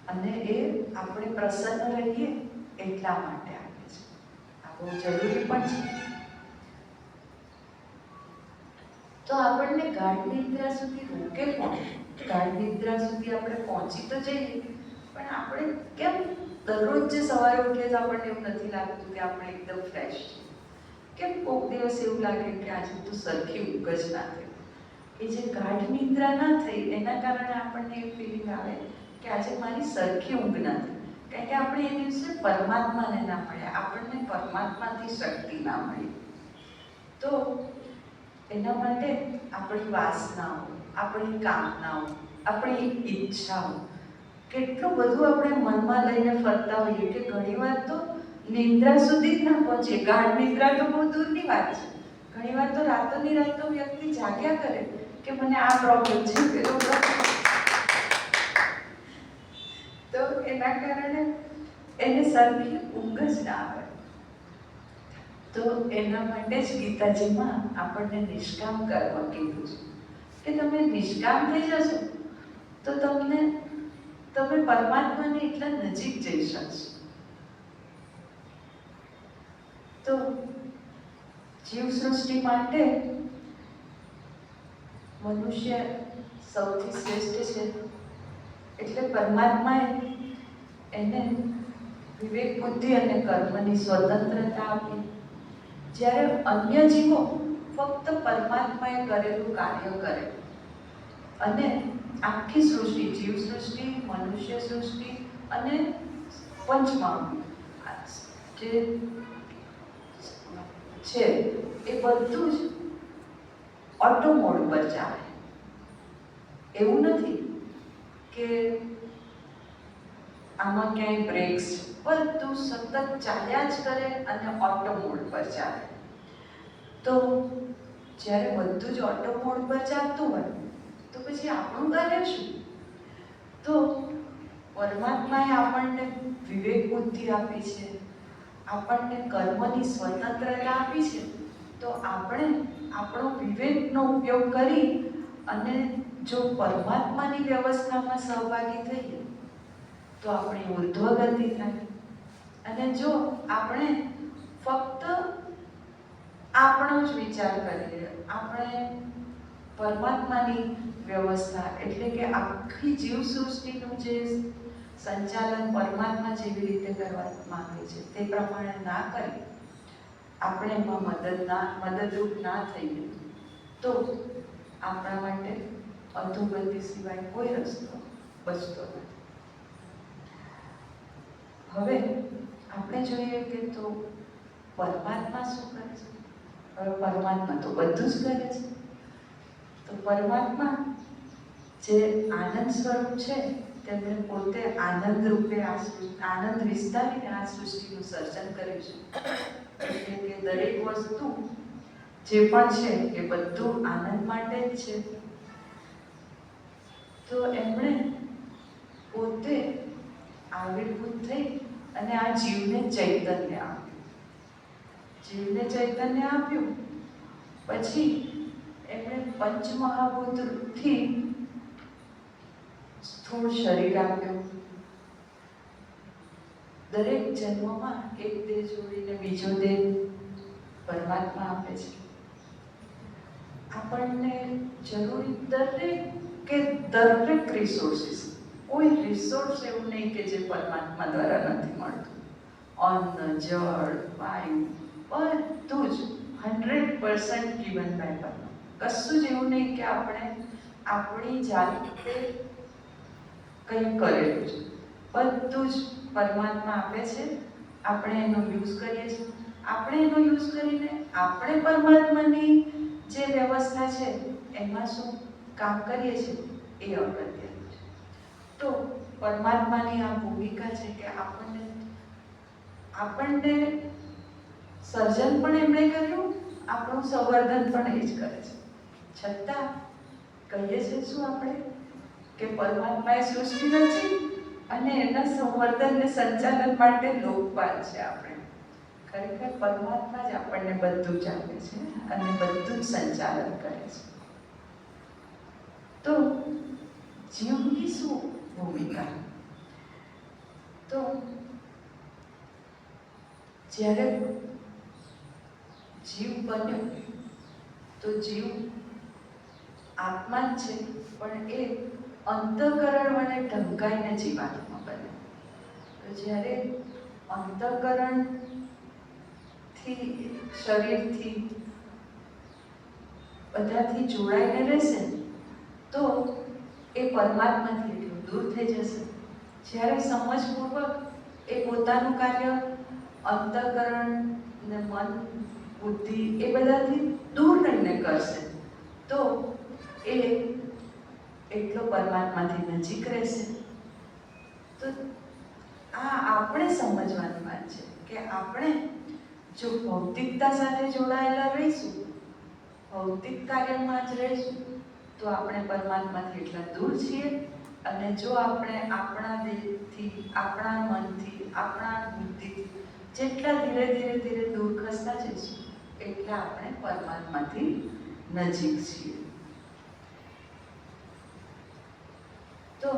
અને એ આપણે પ્રસન્ન રહીએ એટલા માટે આપે છે. આ બહુ જરૂરી પણ છે. તો આપણને ગાઢ નિદ્રા સુધી રોકે કોણ? ગાઢ નિદ્રા સુધી આપણે પહોંચી તો જઈએ, પણ આપણે કેમ દરરોજ જે સવારે ઉઠીએ તો આપણને એવું નથી લાગતું કે આપણે એકદમ ફ્રેશ છીએ? કેમ કોઈક દિવસ એવું લાગે કે આજે તો સરખી ઊંઘ જ ના થઈ? એ જે ગાઢ નિદ્રા ના થઈ એના કારણે આપણને એ ફિલિંગ આવે કે આજે મારી સરખી ઊંઘ ના થઈ. કારણ કે આપણે એ દિવસે પરમાત્માને ના મળ્યા, આપણને પરમાત્માથી શક્તિ ના મળી. તો એના માટે આપણી વાસનાઓ, આપણી કામનાઓ, આપણી ઈચ્છાઓ કેટલું બધું આપણે મનમાં લઈને ફરતા હોઈએ કે ઘણીવાર તો નિદ્રા સુધી જ ના પહોંચે. ગાઢ નિદ્રા તો બહુ દૂરની વાત છે. ઘણીવાર તો રાતોની રાત તો વ્યક્તિ જાગ્યા કરે કે મને આ પ્રોબ્લેમ છે, પેલો પ્રોબ્લેમ. તો એના કારણે એને સરખી ઊંઘ જ ના આવે. તો એના માટે જ ગીતાજીમાં આપણને નિષ્કામ કર્મ કીધું છે કે તમે નિષ્કામ થઈ જશો તો તમે પરમાત્માની એટલા નજીક જઈ શકશો. તો જીવ સૃષ્ટિ માટે મનુષ્ય સૌથી શ્રેષ્ઠ છે. એટલે પરમાત્માએ એને વિવેક બુદ્ધિ અને કર્મની સ્વતંત્રતા આપી. જ્યારે અન્ય જીવો ફક્ત પરમાત્માએ કરેલું કાર્ય કરે અને આખી સૃષ્ટિ, જીવ સૃષ્ટિ, મનુષ્ય સૃષ્ટિ અને પંચમહાભૂત જે છે એ બધું જ ઓટો મોડ પર ચાલે. એવું નથી કે આમાં ક્યાંય બ્રેક્સ, બધું સતત ચાલ્યા જ કરે અને ઓટો મોડ પર ચાલે. તો જ્યારે બધું જ ઓટો મોડ પર ચાલતું હોય તો પછી આપણું કાર્ય શું? તો પરમાત્માએ આપણને વિવેક બુદ્ધિ આપી છે, આપણને કર્મની સ્વતંત્રતા આપી છે. તો આપણે આપણો વિવેકનો ઉપયોગ કરી અને જો પરમાત્માની વ્યવસ્થામાં સહભાગી થઈએ તો આપણી ઉર્ધ્વગતિ થાય. અને જો આપણે ફક્ત આપણો જ વિચાર કરીએ, આપણે પરમાત્માની વ્યવસ્થા એટલે કે આખી જીવ સૃષ્ટિનું જે સંચાલન પરમાત્મા જેવી રીતે કરવા માંગે છે તે પ્રમાણે ના કરી આપણે એમાં મદદરૂપ ના થઈએ તો આપણા માટે અધોગતિ સિવાય કોઈ રસ્તો બચતો નથી. હવે આપણે જોઈએ કે તો પરમાત્મા શું કરે છે? હવે પરમાત્મા તો બધું જ કરે છે. તો પરમાત્મા જે આનંદ સ્વરૂપ છે તેમણે પોતે આનંદ રૂપે આનંદ વિસ્તારીને આ સૃષ્ટિનું સર્જન કર્યું છે. એટલે કે દરેક વસ્તુ જે પણ છે એ બધું આનંદ માટે જ છે. તો એમણે પોતે આવિર્ભૂત થઈ અને આ જીવને ચૈતન્ય આપ્યું. જીવને ચૈતન્ય આપ્યું પછી એમણે પંચમહાભૂતથી સ્થૂળ શરીર આપ્યું. દરેક જન્મમાં એક દેહ છોડીને બીજો દેહ પરમાત્મા આપે છે. આપણને જરૂરી દરેક રિસોર્સિસ, કોઈ રિસોર્સ એવું નહીં કે જે પરમાત્મા દ્વારા નથી મળતું. અન્ન, જળ, વાયુ બધું જ 100% ગિવન બાય પરમાત્મા. કશું જ એવું નહીં કે આપણે આપણી જાતે કંઈ કરેલું છે. બધું જ પરમાત્મા આપે છે. આપણે એનો યુઝ કરીએ છીએ. આપણે એનો યુઝ કરીને આપણે પરમાત્માની જે વ્યવસ્થા છે એમાં શું કામ કરીએ છીએ એ અગત્યનું છે. તો પરમાત્માની આ ભૂમિકા છે કે આપણને સર્જન પણ એમણે કર્યું, આપણું સંવર્ધન પણ એ જ કરે છે. છતાં કહીએ છીએ શું આપણે કે પરમાત્માએ સૃષ્ટિ રચી અને એના સંવર્ધન ને સંચાલન માટે લોકપાલ છે આપણે. ખરેખર પરમાત્મા જ આપણને બધું જ આપે છે અને બધું જ સંચાલન કરે છે. તો જીવની શું ભૂમિકા? જ્યારે જીવ બન્યો તો જીવ આત્મા જ છે, પણ એ અંતઃકરણ મને ઢંકાઈને જીવાત્મા બન્યો. તો જ્યારે અંતઃકરણથી, શરીરથી, બધાથી જોડાઈને રહેશે તો એ પરમાત્માથી એટલું દૂર થઈ જશે. જ્યારે સમજપૂર્વક એ પોતાનું કાર્ય અંતઃકરણ ને મન, બુદ્ધિ એ બધાથી દૂર રહીને કરશે તો એ એટલો પરમાત્માથી નજીક રહેશે. તો આ આપણે સમજવાની વાત છે કે આપણે જો ભૌતિકતા સાથે જોડાયેલા રહીશું, ભૌતિક કાર્યમાં જ રહીશું તો આપણે પરમાત્માથી એટલા દૂર છીએ. અને જો આપણે આપણા દેહથી, આપણા મનથી, આપણા બુદ્ધિથી જેટલા ધીરે ધીરે ધીરે દૂર ખસતા જઈશું એટલા આપણે પરમાત્માથી નજીક છીએ. તો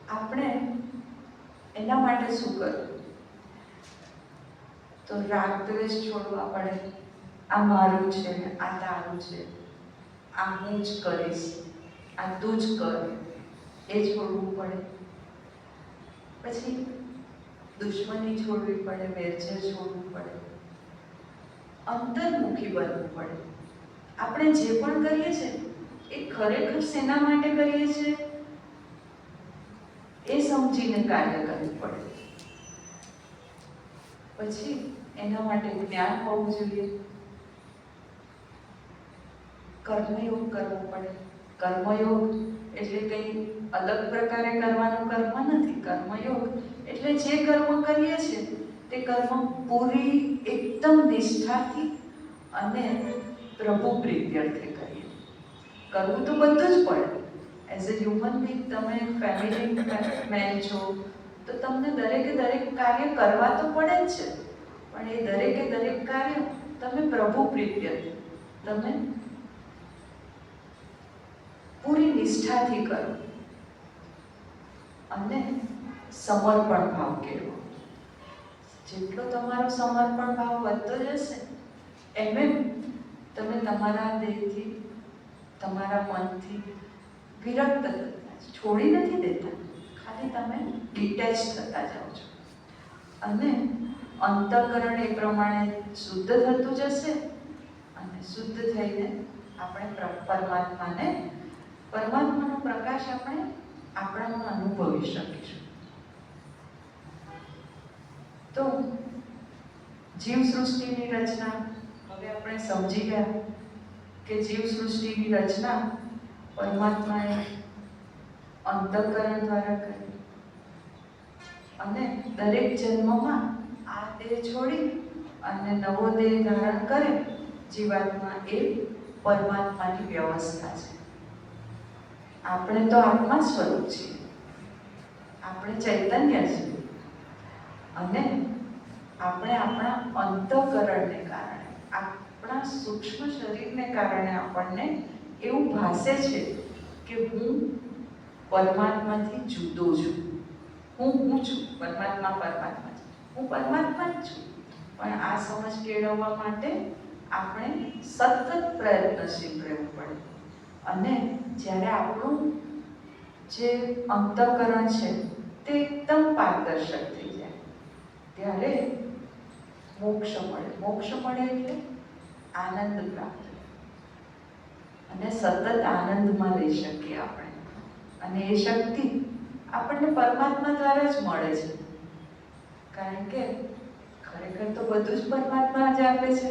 આપણે એના માટે શું કરવું? તો રાગ દ્વેષ છોડવા પડે. આ મારું છે, આ તારું છે, આ હું જ કરીશ, આ તું જ કર, એ છોડવું પડે. પછી દુશ્મની છોડવી પડે, વેરઝેર છોડવું પડે, અંતર્મુખી બનવું પડે. આપણે જે પણ કરીએ છીએ એ ખરેખર શેના માટે કરીએ છીએ એ સમજીને કાર્ય કરવું પડે. પછી એના માટે જ્ઞાન હોવું જોઈએ. કર્મયોગ કરવો પડે. કર્મયોગ એટલે કંઈ અલગ પ્રકારે કરવાનું કર્મ નથી. કર્મયોગ એટલે જે કર્મ કરીએ છીએ તે કર્મ પૂરી એકદમ નિષ્ઠાથી અને પ્રભુ પ્રીત્યર્થે કરીએ. કરવું તો બધું જ પડે. એઝ અ હ્યુમન બીંગ તમે ફેમિલી મેન છો તો તમને દરેકે દરેક કાર્ય કરવા તો પડે જ છે, પણ એ દરેકે દરેક કાર્ય તમે પ્રભુ પ્રીત્યર્થે, તમે પૂરી નિષ્ઠાથી કરો અને સમર્પણ ભાવ કેળવો. જેટલો તમારો સમર્પણ ભાવ વધતો જશે એમ તમે તમારા દેહથી, તમારા મનથી વિરક્ત થતા, છોડી નથી દેતા, ખાલી તમે ડિટેચ થતા જાઓ છો. અને અંતઃકરણ એ પ્રમાણે શુદ્ધ થતું જશે અને શુદ્ધ થઈને આપણે પરમાત્માનો પ્રકાશ આપણે આપણામાં અનુભવી શકીશું. તો જીવ સૃષ્ટિની રચના હવે આપણે સમજી ગયા કે જીવ સૃષ્ટિની રચના પરમાત્માએ અંતઃકરણ દ્વારા કરી અને દરેક જન્મમાં આ દેહ છોડી અને નવો દેહ ધારણ કરે જીવાત્મા એ પરમાત્માની વ્યવસ્થા છે. આપણે તો આત્મા સ્વરૂપ છીએ, આપણે ચૈતન્ય છીએ અને આપણે આપણા અંતઃકરણને કારણે, આપણા સૂક્ષ્મ શરીરને કારણે આપણને એવું ભાસે છે કે હું પરમાત્માથી જુદો છું. હું છું, પરમાત્મા પરમાત્મા છે, હું પરમાત્મા જ છું. પણ આ સમજ કેળવવા માટે આપણે સતત પ્રયત્નશીલ રહેવું પડે. અને જ્યારે આપણું જે અંતઃકરણ છે તે એકદમ પારદર્શક થઈ જાય ત્યારે મોક્ષ મળે. મોક્ષ મળે એટલે આનંદ પ્રાપ્ત અને સતત આનંદમાં રહી શકીએ આપણે. અને એ શક્તિ આપણને પરમાત્મા દ્વારા જ મળે છે, કારણ કે ખરેખર તો બધું જ પરમાત્મા જ આપે છે.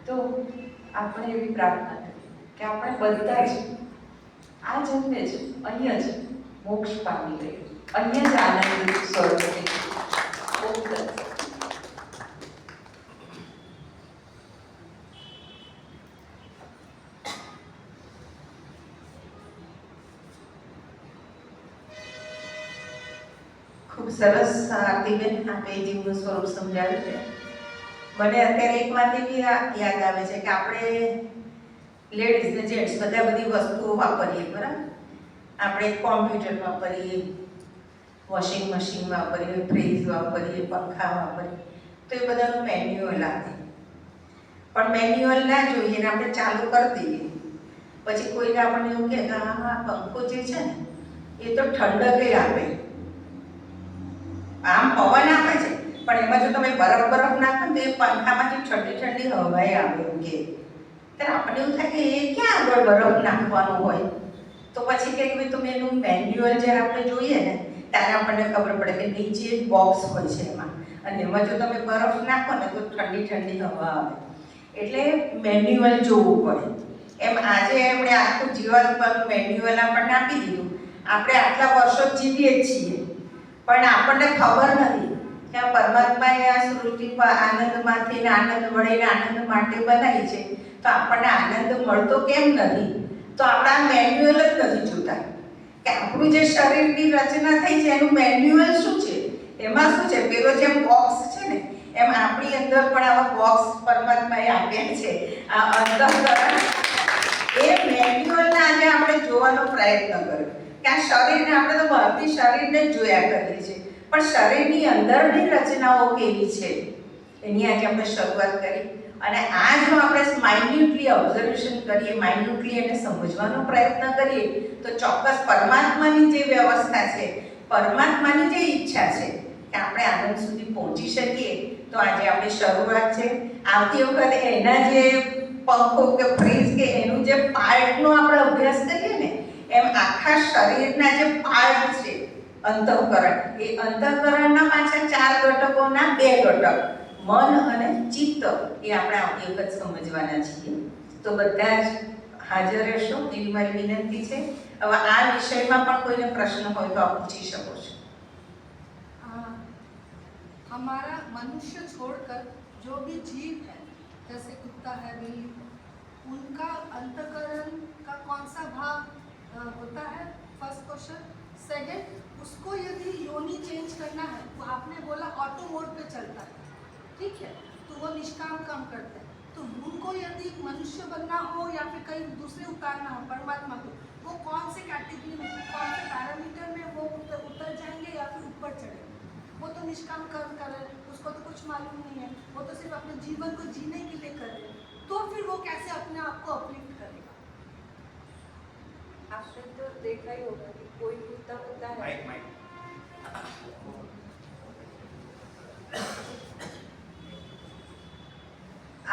તો આપણે એવી પ્રાર્થના કરીએ કે આપણે બધા જ આ જન્મે જ અહીંયા જ મોક્ષ પામી લઈએ, અહીંયા જ આનંદ સ્વરૂપ થઈ. ખૂબ સરસ આરતીબેન આપે જીવનું સ્વરૂપ સમજાવ્યું છે. મને અત્યારે એક વાત એવી યાદ આવે છે કે આપણે લેડીઝ ને જેન્ટ્સ બધા બધી વસ્તુઓ વાપરીએ, બરાબર? આપણે કોમ્પ્યુટર વાપરીએ, વોશિંગ મશીન વાપરીએ, ફ્રીજ વાપરીએ, પંખા વાપરીએ, તો એ બધાનું મેન્યુઅલ આવે. પણ મેન્યુઅલ ના જોઈએ ને આપણે ચાલુ કરી દઈએ, પછી કોઈને આપણને એવું કહે કે હા પંખો જે છે ને એ તો ઠંડક આપે, આમ પવન આપે છે, પણ એમાં જો તમે બરફ નાખો તો એ પંખામાંથી ઠંડી ઠંડી હવાઈ આવે એવું કે. ત્યારે આપણને એવું થાય કે એ ક્યાં આગળ બરફ નાખવાનું હોય. તો પછી કંઈક ભાઈ તમે એનું મેન્યુઅલ જ્યારે આપણે જોઈએ ને ત્યારે આપણને ખબર પડે કે નીચે એક બોક્સ હોય છે એમાં, અને એમાં જો તમે બરફ નાખો ને તો ઠંડી ઠંડી હવા આવે. એટલે મેન્યુઅલ જોવું પડે. એમ આજે એમણે આખું જીવન પર મેન્યુઅલ આપણને આપી દીધું. આપણે આટલા વર્ષો જીવીએ જ છીએ, પણ આપણને ખબર નથી કે આ પરમાત્માએ આ સૃષ્ટિ પર આનંદમાંથી ને આનંદ મળીને આનંદ માટે બનાવી છે, તો આપણને આનંદ મળતો કેમ નથી? તો આપણા મેન્યુઅલ જ નથી જોતા કે આપણું જે શરીરની રચના થઈ છે એનું મેન્યુઅલ શું છે, એમાં શું છે. પેલો જેમ બોક્સ છે ને એમ આપણી અંદર પણ આવા બોક્સ પરમાત્માએ આપ્યા છે. આ અંતઃકરણ એ મેન્યુઅલને આજે આપણે જોવાનો પ્રયત્ન કર્યો કે આ શરીરને આપણે તો બહારથી શરીરને જ જોયા કરીએ છીએ, પણ શરીરની અંદરની રચનાઓ કેવી છે એની આજે આપણે શરૂઆત કરી. અને આ જો આપણે માઇન્યુટલી ઓબ્ઝર્વેશન કરીએ, માઇન્યુટલી એને સમજવાનો પ્રયત્ન કરીએ, તો ચોક્કસ પરમાત્માની જે વ્યવસ્થા છે, પરમાત્માની જે ઈચ્છા છે કે આપણે આનંદ સુધી પહોંચી શકીએ, તો આજે આપણી શરૂઆત છે. આવતી વખતે એના જે પંખો કે ફ્રીજ કે એનું જે પાર્ટનો આપણે અભ્યાસ કરીએ ને, એમ આખા શરીરના જે પાર્ટ છે અંતઃકરણ, એ અંતઃકરણના પાછા 4 ઘટકોના 2 ઘટક મન અને ચિત્ત, એ આપણે આવતી વખત સમજવાના છીએ. તો બધા જ હાજર રહેશો એવી મારી વિનંતી છે. હવે આ વિષયમાં પણ કોઈને પ્રશ્ન હોય તો આપ પૂછી શકો છો. हमारा मनुष्य छोड़कर जो भी जीव है, जैसे कुत्ता है, बिल्ली, उनका अंतकरण का कौन सा भाग होता है? First question. सेकंड, उसको यदि योनि चेंज करना है तो आपने बोला ऑटो मोड पे चलता है, ठीक है, तो वो निष्काम काम करते हैं. तो उनको यदि मनुष्य बनना हो या फिर कहीं दूसरे उतारना हो परमात्मा को, वो कौन से कैटेगरी में, कौन से पैरामीटर में वो उतर जाएंगे या फिर ऊपर चढ़ेंगे? वो तो निष्काम कर्म कर रहे हैं, उसको तो कुछ मालूम नहीं है, वो तो सिर्फ अपने जीवन को जीने के लिए कर रहे हैं. तो फिर वो कैसे अपने आप को अपलिफ्ट करेगा? आपने तो देखा ही होगा कि कोई कुत्ता होता है,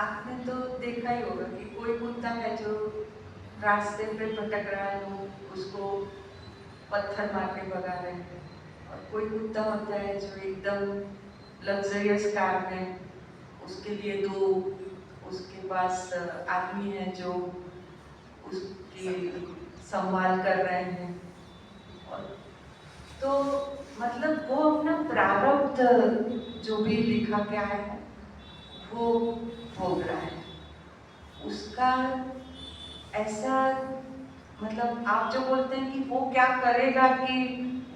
आपने तो देखा ही होगा कि कोई कुत्ता है जो रास्ते पे भटक रहा है, लोग उसको पत्थर मार के भगा रहे हैं, और कोई कुत्ता होता है जो एकदम लग्जरियस कार में, उसके लिए 2 उसके पास आदमी हैं जो उसकी संभाल कर रहे हैं. और तो मतलब वो अपना प्रारब्ध जो भी लिखा क्या है वो भोग रहा है. उसका ऐसा मतलब आप जो बोलते हैं कि वो क्या करेगा कि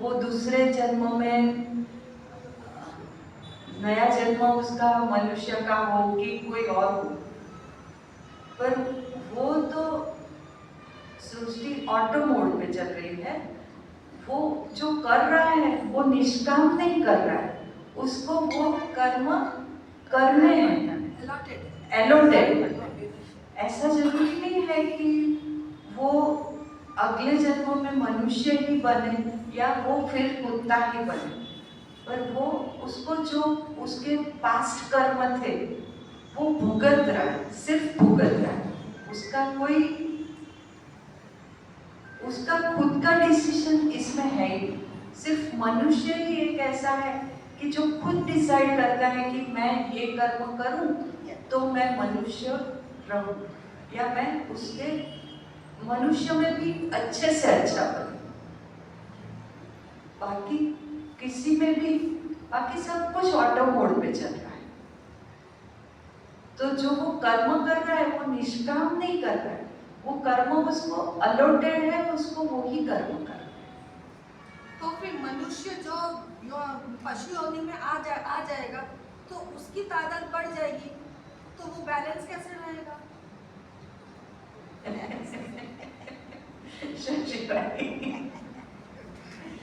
वो दूसरे जन्म में नया जन्म उसका मनुष्य का हो कि कोई और हो, पर वो तो सृष्टि ऑटो मोड पे चल रही है. वो जो कर रहा है वो निष्काम नहीं कर रहा है, उसको वो कर्म करने हैं, एलोटेड. ऐसा जरूरी नहीं है कि वो अगले जन्मों में मनुष्य ही बने या वो फिर कुत्ता ही बने, पर वो उसको जो उसके पास्ट कर्म थे वो भुगत रहा है, सिर्फ भुगत रहा है. उसका खुद का डिसीजन इसमें है ही. सिर्फ मनुष्य ही एक ऐसा है कि जो खुद डिसाइड करता है कि मैं ये कर्म करूं तो मैं मनुष्य रहूं, या मैं उसके मनुष्य में भी अच्छे से अच्छा बनूं. बाकी किसी में भी बाकी सब कुछ ऑटो मोड पे चल रहा है. तो जो वो कर्म कर रहा है वो निष्काम नहीं कर रहा है, वो कर्म उसको अलॉटेड है, उसको वो ही कर्म कर रहा है. तो फिर मनुष्य जो पशु योनि में आ जाएगा तो उसकी तादाद बढ़ जाएगी, तो वो बैलेंस कैसे रहेगा?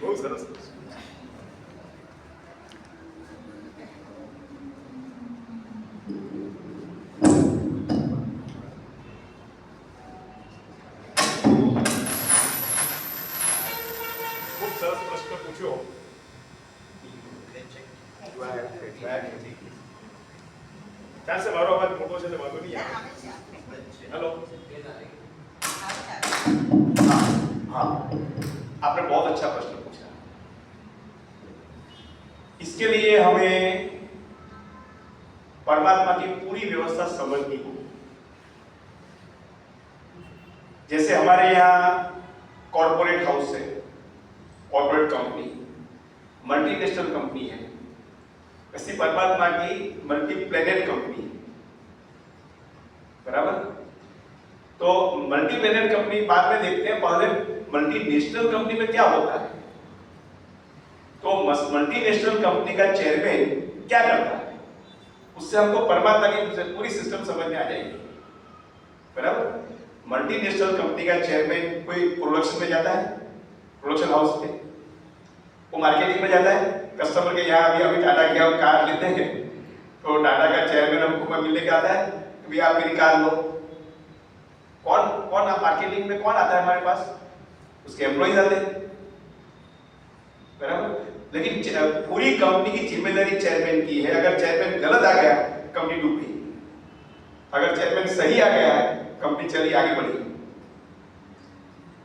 बहुत सरस. Sure. Do I have feedback? ચાલશે, મારો અવાજ મોટો છે તો વાંધો નહીં આવે. હેલો. हाँ, आपने बहुत अच्छा प्रश्न पूछा. इसके लिए हमें परमात्मा की पूरी व्यवस्था समझनी होगी. जैसे हमारे यहाँ कॉर्पोरेट हाउस है, कॉर्पोरेट कंपनी, मल्टीनेशनल कंपनी है, वैसे परमात्मा की मल्टी प्लेनेट कंपनी है. बराबर? तो मल्टी प्लेनेट कंपनी बाद में देखते हैं, पहले मल्टीनेशनल कंपनी में क्या होता है. तो मल्टीनेशनल कंपनी का चेयरमैन क्या करता है, उससे हमको परमात्मा की पूरी सिस्टम समझ में आ जाएगी. बराबर? मल्टीनेशनल कंपनी का चेयरमैन कोई प्रोडक्शन में जाता है, प्रोडक्शन हाउस में, वो मार्केटिंग में जाता है, कस्टमर के यहाँ अभी टाटा की हम कार लेते हैं तो टाटा का चेयरमैन हमको मिलने के आता है कि भैया आप मेरी कार लो. कौन कौन मार्केटिंग में कौन आता है हमारे पास, उसके एम्प्लॉइज आते हैं. बराबर? लेकिन पूरी कंपनी की जिम्मेदारी चेयरमैन की है. अगर चेयरमैन गलत आ गया कंपनी डूब गई, अगर चेयरमैन सही आ गया कंपनी चली आगे बढ़ी.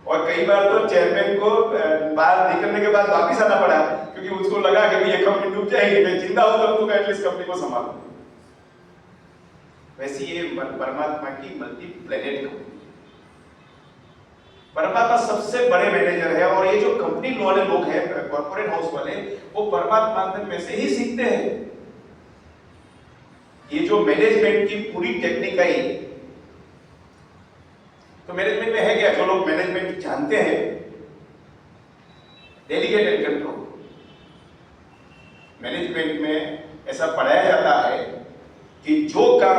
और कई बार तो चेयरमैन को बाहर निकलने के बाद वापिस आना पड़ा क्योंकि उसको लगा कि ये कंपनी डूब जाएगी, मैं जिंदा हूं तब तो एटलीस्ट कंपनी को संभालूं. वैसे ये परमात्मा की मल्टी प्लेनेट कंपनी. परमात्मा सबसे बड़े मैनेजर है और ये जो कंपनी वाले लोग हैं, कॉर्पोरेट हाउस वाले, वो परमात्मा में से ही सीखते हैं. ये जो मैनेजमेंट की पूरी टेक्निक आई, तो मैनेजमेंट में है क्या, जो लोग मैनेजमेंट जानते हैं, डेलीगेट एंड कंट्रोल. मैनेजमेंट में ऐसा पढ़ाया जाता है कि जो काम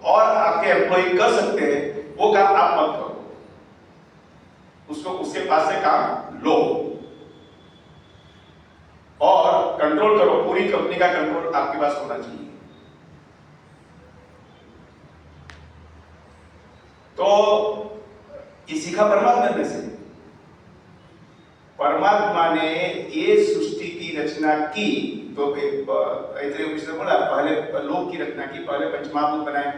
और आपके एम्प्लॉय कर सकते हैं वो काम आप मत करो, उसको उसके पास से काम लो और कंट्रोल करो. पूरी कंपनी का कंट्रोल आपके पास होना चाहिए. तो ये सीखा परमात्मा में से. परमात्मा ने ये सृष्टि की रचना की तो बोला, पहले लोक की रचना की, पहले पंचमहाभूत बनाए,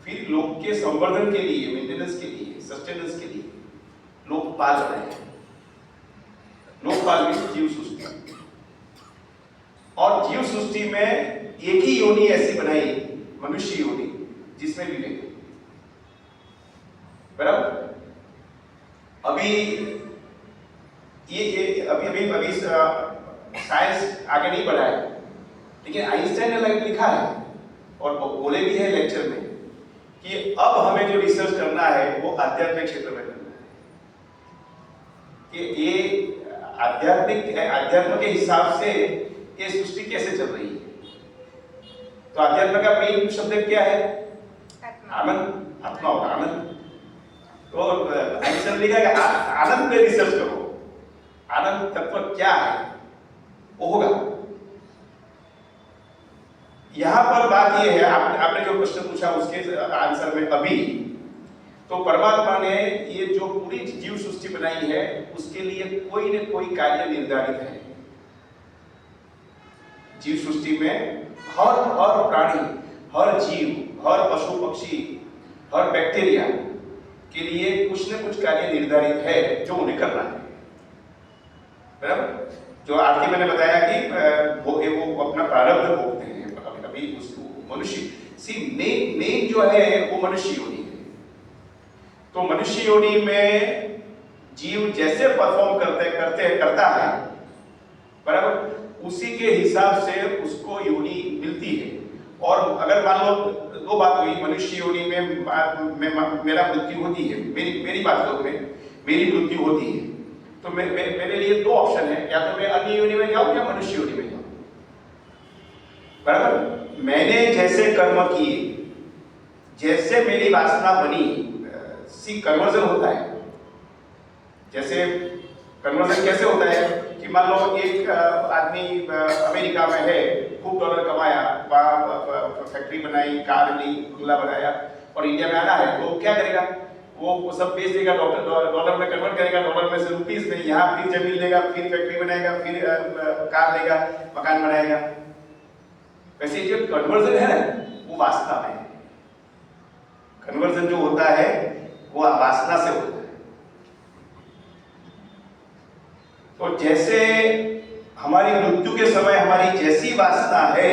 फिर लोक के संवर्धन के लिए, मेंटेनेंस के लिए, सस्टेनेंस के लिए लोकपाल बनाए. लोकपाल में जीव सृष्टि, और जीव सृष्टि में एक ही योनि ऐसी बनाई, मनुष्य योनि, जिसमें विवेक. बराबर? अभी ये अभी साइंस आगे नहीं बढ़ा है, लेकिन आइंस्टाइन ने लिखा है और बोले भी है लेक्चर में कि अब हमें जो रिसर्च करना है वो आध्यात्मिक क्षेत्र में करना है. कि ये अध्यात्म के हिसाब से ये सृष्टि कैसे चल रही है. तो अध्यात्म का मेन शब्द क्या है? आनंद. आत्मा होगा आनंद. तो आइंस्टाइन लिखा कि आनंद पे रिसर्च करो, आनंद तत्व क्या है वो होगा. यहां पर बात ये है, आपने जो प्रश्न पूछा उसके आंसर में अभी, तो परमात्मा ने ये जो पूरी जीव सृष्टि बनाई है उसके लिए कोई न कोई कार्य निर्धारित है. जीव सृष्टि में हर प्राणी, हर जीव, हर पशु पक्षी, हर बैक्टीरिया के लिए कुछ न कुछ कार्य निर्धारित है जो उन्हें करना है. बराबर? जो आरती मैंने बताया कि वो अपना प्रारब्ध भोगते हैं. अभी उसको मनुष्य मेन जो है वो मनुष्य योनि है. तो मनुष्य योनि में जीव जैसे परफॉर्म करता है, बराबर, उसी के हिसाब से उसको योनि मिलती है. और अगर मान लो दो बात हुई, मनुष्य योनि में मेरा मृत्यु होती है, मेरी बात करूं मैं, मेरी मृत्यु होती है, तो मेरे लिए दो ऑप्शन है, या तो मैं अन्य योनि में जाऊं या मनुष्य योनि में जाऊं. बराबर? मैंने जैसे कर्म किए, जैसे मेरी वासना बनी, कन्वर्जन होता है. जैसे कन्वर्जन कैसे होता है कि मान लो एक आदमी अमेरिका में है, खूब डॉलर कमाया, फैक्ट्री बनाई, कार ली, बंगला बनाया, और इंडिया में आना है तो क्या करेगा? वो सब बेच देगा, डॉलर में कन्वर्ट करेगा, डॉलर में से रुपीस में, यहाँ फिर जमीन लेगा, फिर फैक्ट्री बनाएगा, फिर कार लेगा, मकान बनाएगा। वैसे जो कन्वर्जन है ना, वो वासना में है। कन्वर्जन जो होता है वो वासना से होता है। तो जैसे हमारी मृत्यु के समय हमारी जैसी वासना है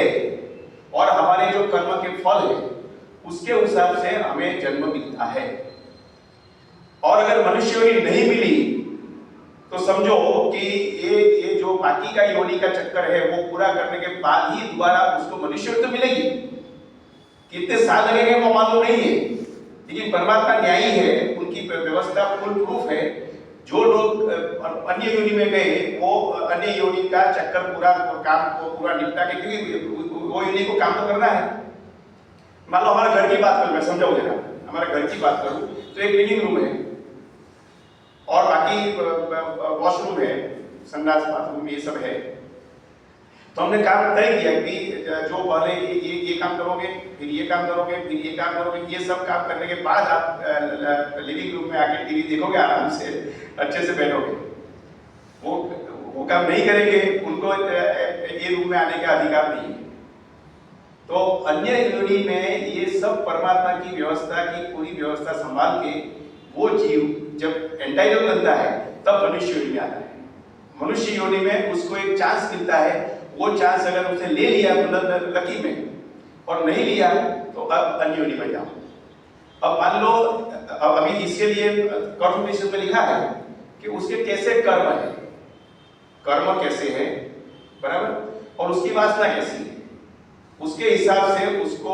और हमारे जो कर्म के फल है उसके हिसाब से हमें जन्म मिलता है। और अगर मनुष्य योनि नहीं मिली तो समझो कि ये जो बाकी का योनि का चक्कर है वो पूरा करने के बाद ही दोबारा उसको मनुष्य योनि तो मिलेगी। कितने साल लगेंगे वो मालूम नहीं है, लेकिन परमात्मा न्यायी है, उनकी व्यवस्था फुल प्रूफ है। जो लोग अन्य योनि में गए वो अन्य योनि का चक्कर पूरा काम को पूरा निपटा के, क्योंकि वो योनि को काम तो करना है। मान लो हमारे घर की बात करूं, मैं समझाऊं जरा, हमारे घर की बात करूं तो एक लिविंग रूम है और बाकी वॉशरूम है, संडास बाथरूम ये सब है। तो हमने काम तय किया कि जो पहले ये काम करोगे, फिर ये काम करोगे, फिर ये काम करोगे, ये सब काम करने के बाद आप लिविंग रूम में आके टीवी देखोगे, आराम से अच्छे से बैठोगे। वो काम नहीं करेंगे, उनको ये रूम में आने का अधिकार नहीं है। तो अन्य योनि में ये सब परमात्मा की व्यवस्था की पूरी व्यवस्था संभाल के वो जीव जब एंटाइटल बनता है तब मनुष्य योनि में आता है। मनुष्य योनि में उसको एक चांस मिलता है, वो चांस अगर उसने ले लिया तो लकी में, और नहीं लिया तो अब अन्य योनि में जाओ। अब मान लो अभी इसके लिए कॉन्स्टिट्यूशन में लिखा है कि उसके कैसे कर्म है, कर्म कैसे है, बराबर, और उसकी वासना कैसी है, उसके हिसाब से उसको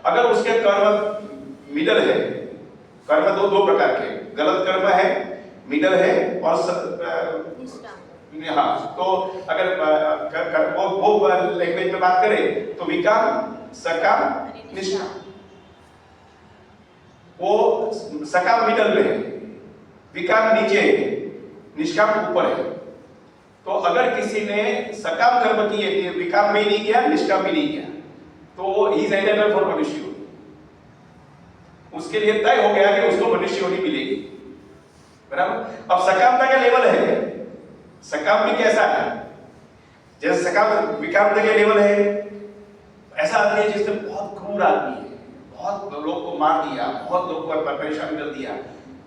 अगर उसके कर्म मिडल है, कर्म दो प्रकार के, गलत कर्म है, मिडल है और हाँ, तो अगर वो लैंग्वेज में बात करें तो विकाम, सकाम, निष्काम। वो सकाम मिडल में है, विकाम नीचे है, निष्काम ऊपर है। तो अगर किसी ने सकाम कर्म किए, विकाम भी नहीं किया, निष्काम भी नहीं किया, तो ही इज एंटाइटल्ड फॉर मनुष्य योनि। उसके लिए तय हो गया कि उसको मनुष्य योनि मिलेगी, बराबर। अब सकामता का लेवल है, सकाम भी कैसा है, जैसे सकाम विकामता के लेवल है, ऐसा आदमी है जिसने बहुत क्रूर आदमी है, बहुत लोग को मार दिया, बहुत लोग को परेशान कर दिया,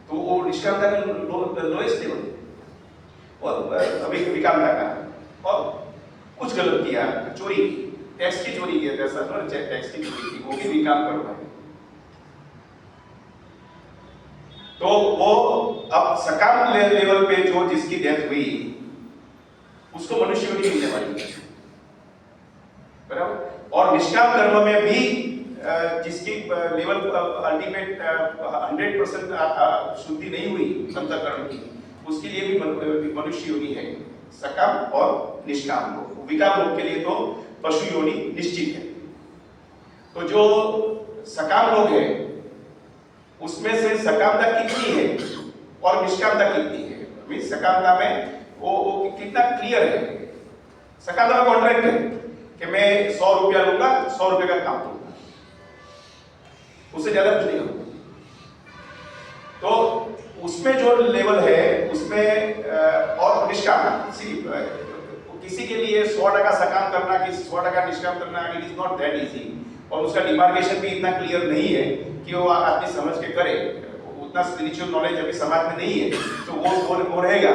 तो वो निष्कामता का लोएस्ट लेवल है। और अभी विकामता का, और कुछ गलत किया, चोरी की, टैक्स की चोरी की, पैसा टैक्स की चोरी की, वो भी विकाम कर रहा है। तो वो अब सकाम लेवल पे जो जिसकी डेथ हुई उसको मनुष्य योनि मिलने वाली है, बराबर। और निष्काम कर्म में भी जिसकी लेवल अल्टीमेट 100% शुद्धि नहीं हुई अंतःकरण की, उसके लिए भी मनुष्य योनि है, सकाम और निष्काम लोग। विकाम लोग के लिए तो पशु योनि निश्चित है। तो जो सकाम लोग हैं उसमें से सकामता कितनी है और निष्कामता कितनी है, मीन सकामता में वो कितना क्लियर है। सकामता का कॉन्ट्रैक्ट है कि मैं 100 रुपया लूंगा, 100 रुपये का काम दूंगा, उससे ज्यादा कुछ नहीं होगा। तो उसमें जो लेवल है उसमें और निष्काम, किसी के लिए 100% सकाम करना, किसी 100% निष्काम करना, it is not that easy. और उसका डिमार्केशन भी इतना क्लियर नहीं है कि वो आदमी समझ के करे, उतना स्पिरिचुअल नॉलेज अभी समाज में नहीं है, तो वो रहेगा।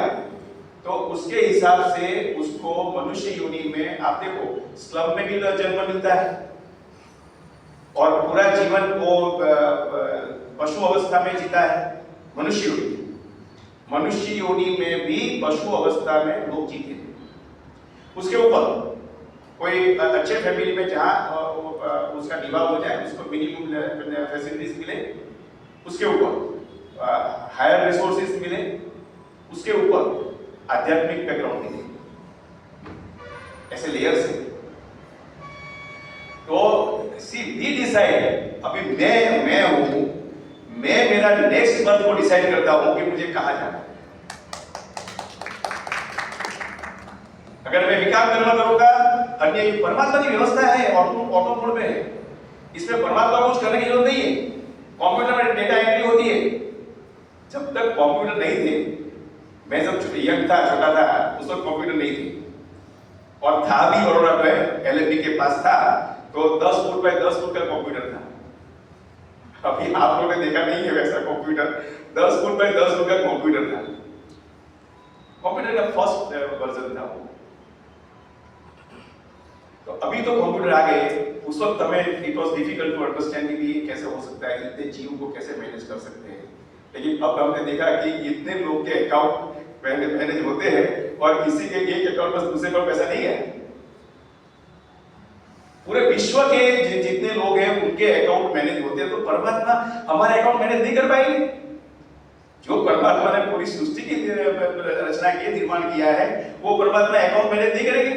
तो उसके हिसाब से उसको मनुष्य योनि में, आप देखो स्लम में भी जन्म मिलता है और पूरा जीवन वो पशु अवस्था में जीता है। मनुष्य योनि में भी पशु अवस्था में लोग जीते हैं। उसके ऊपर कोई अच्छे फैमिली में जहाँ उसका विवाह हो जाए, उसको मिनिमम फैसिलिटीज मिले, उसके ऊपर हायर रिसोर्सेज मिले, उसके ऊपर आध्यात्मिक बैकग्राउंड मिले, ऐसे लेयर्स हैं। तो सी वी डिसाइड, अभी मैं हूं, मैं मेरा नेक्स्ट बर्थ को डिसाइड करता हूं कि मुझे कहां जाना है। अगर मैं विकाम कर्म करूंगा, अन्य परमात्मा की व्यवस्था है, ऑटो मोड में है, इसमें परमात्मा को कुछ करने की जरूरत नहीं है। कंप्यूटर में डेटा एंट्री होती है, जब तक कंप्यूटर नहीं थे, मैं जब यंग था, छोटा था, उस वक्त कंप्यूटर नहीं थे और था भी बड़ोड़ा पे एलएमबी के पास था, तो 10 फुट बाय 10 फुट का कंप्यूटर था। अभी आप लोगों ने देखा नहीं है वैसा कंप्यूटर, 10 फुट बाय 10 फुट का कंप्यूटर था। कंप्यूटर का फर्स्ट वर्जन था वो। तो अभी तो कंप्यूटर आ गए, उस वक्त हमें it was difficult to understand कि ये कैसे हो सकता है, इतने जीव को कैसे मैनेज कर सकते हैं। लेकिन अब हमने देखा कि इतने लोग के अकाउंट मैनेज होते हैं और किसी के एक अकाउंट में दूसरे पर पैसा नहीं है। पूरे विश्व के जितने लोग हैं उनके अकाउंट मैनेज होते हैं, तो परमात्मा हमारे अकाउंट मैनेज नहीं कर पाएंगे? जो परमात्मा ने पूरी सृष्टि की रचना की, निर्माण किया है, वो परमात्मा अकाउंट मैनेज नहीं करेंगे?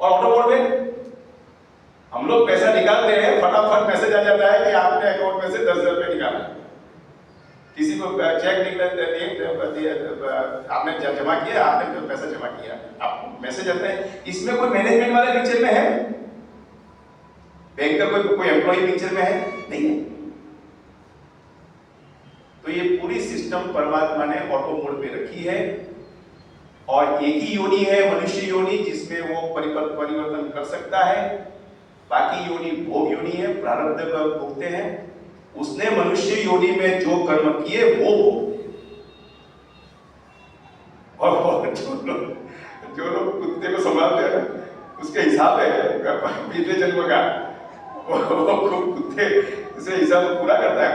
और ऑटो मोड में हम लोग पैसा निकालते हैं, फटाफट मैसेज आ जाता है कि आपने अकाउंट में से 10,000 रुपए निकाला। किसी को चेक आपने जमा किया, आपने पैसा जमा किया, आपको मैसेज आता है। इसमें कोई मैनेजमेंट वाले पिक्चर में है? बैंक का कोई एम्प्लॉय पिक्चर में है? नहीं है। तो ये पूरी सिस्टम परमात्मा ने ऑटो मोड पे रखी है और एक ही योनि है मनुष्य योनि, जिसमें वो परिवर्तन कर सकता है। बाकी योनि भोग योनि है, प्रारब्ध भोगते हैं। उसने मनुष्य योनि में जो कर्म किए वो भोगते हैं। और जो लोग कुत्ते को संभालते हैं उसके हिसाब है पिछले जन्म का, वो कुत्ते से हिसाब पूरा करता है।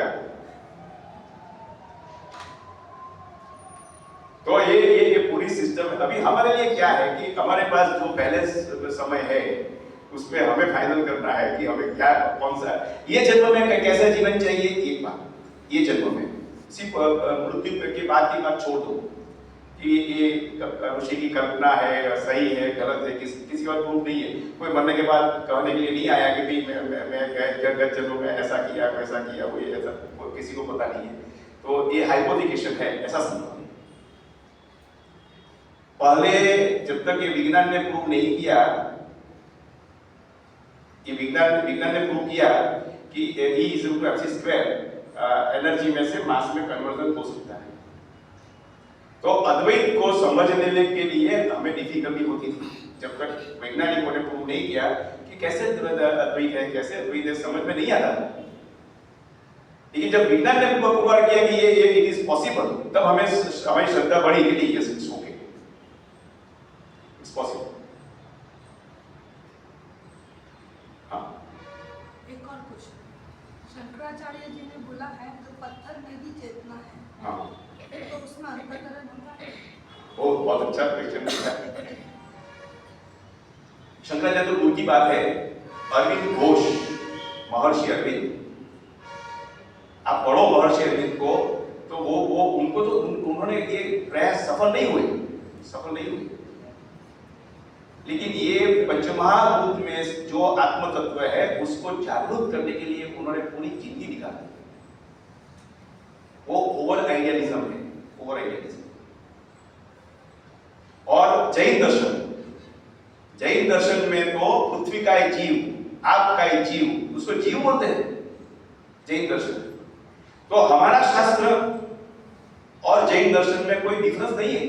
तो ये पूरी सिस्टम है। अभी हमारे लिए क्या है कि हमारे पास जो पहले समय है उसमें हमें फाइनल करना है कि हमें क्या, कौन सा ये जन्म में कैसा जीवन चाहिए। एक बात ये जन्म में सिर्फ मृत्यु के बाद की बात छोड़ दो कि ये ऋषि की कल्पना है, सही है, गलत है, किसी और प्रूफ नहीं है। कोई मरने के बाद कहने के लिए नहीं आया कि भाई मैं गत जन्म में ऐसा किया, वैसा किया, वो ये ऐसा, किसी को पता नहीं है। तो ये हाइपोथेटिकल है, ऐसा समझो। पहले जब तक ये विज्ञान ने प्रूव नहीं किया, ये विज्ञान ने प्रूव किया कि E = mc², एनर्जी में से मास में कन्वर्जन हो सकता है। तो अद्वैत को समझने के लिए हमें डिफिकल्टी होती थी जब तक वैज्ञानिकों ने प्रूव नहीं किया कि कैसे अद्वैत है, कैसे अद्वैत है, समझ में नहीं आता। लेकिन जब विज्ञान ने प्रूव किया कि ये इट इज पॉसिबल, तब हमें हमारी श्रद्धा बढ़ी कि नहीं, yes it's okay, it's possible. एक और क्वेश्चन, शंकराचार्य जी ने बोला है तो पत्थर में भी चेतना है, हाँ, तो उसमें अंतःकरण होता है? बहुत अच्छा क्वेश्चन है। शंकराचार्य तो दूर की बात है, अरविंद घोष, महर्षि अरविंद, आप पढ़ो महर्षि अरविंद को, तो वो उनको तो उन्होंने ये प्रयास सफल नहीं हुए। लेकिन ये पंचमहाभूत में जो आत्म तत्व है उसको जागरूक करने के लिए उन्होंने पूरी जिंदगी निकाली। वो ओवर आइडियलिज्म है, ओवर आइडियलिज्म। और जैन दर्शन में तो पृथ्वी का एक जीव, आपका एक जीव, उसको जीव बोलते हैं जैन दर्शन। तो हमारा शास्त्र और जैन दर्शन में कोई डिफरेंस नहीं है।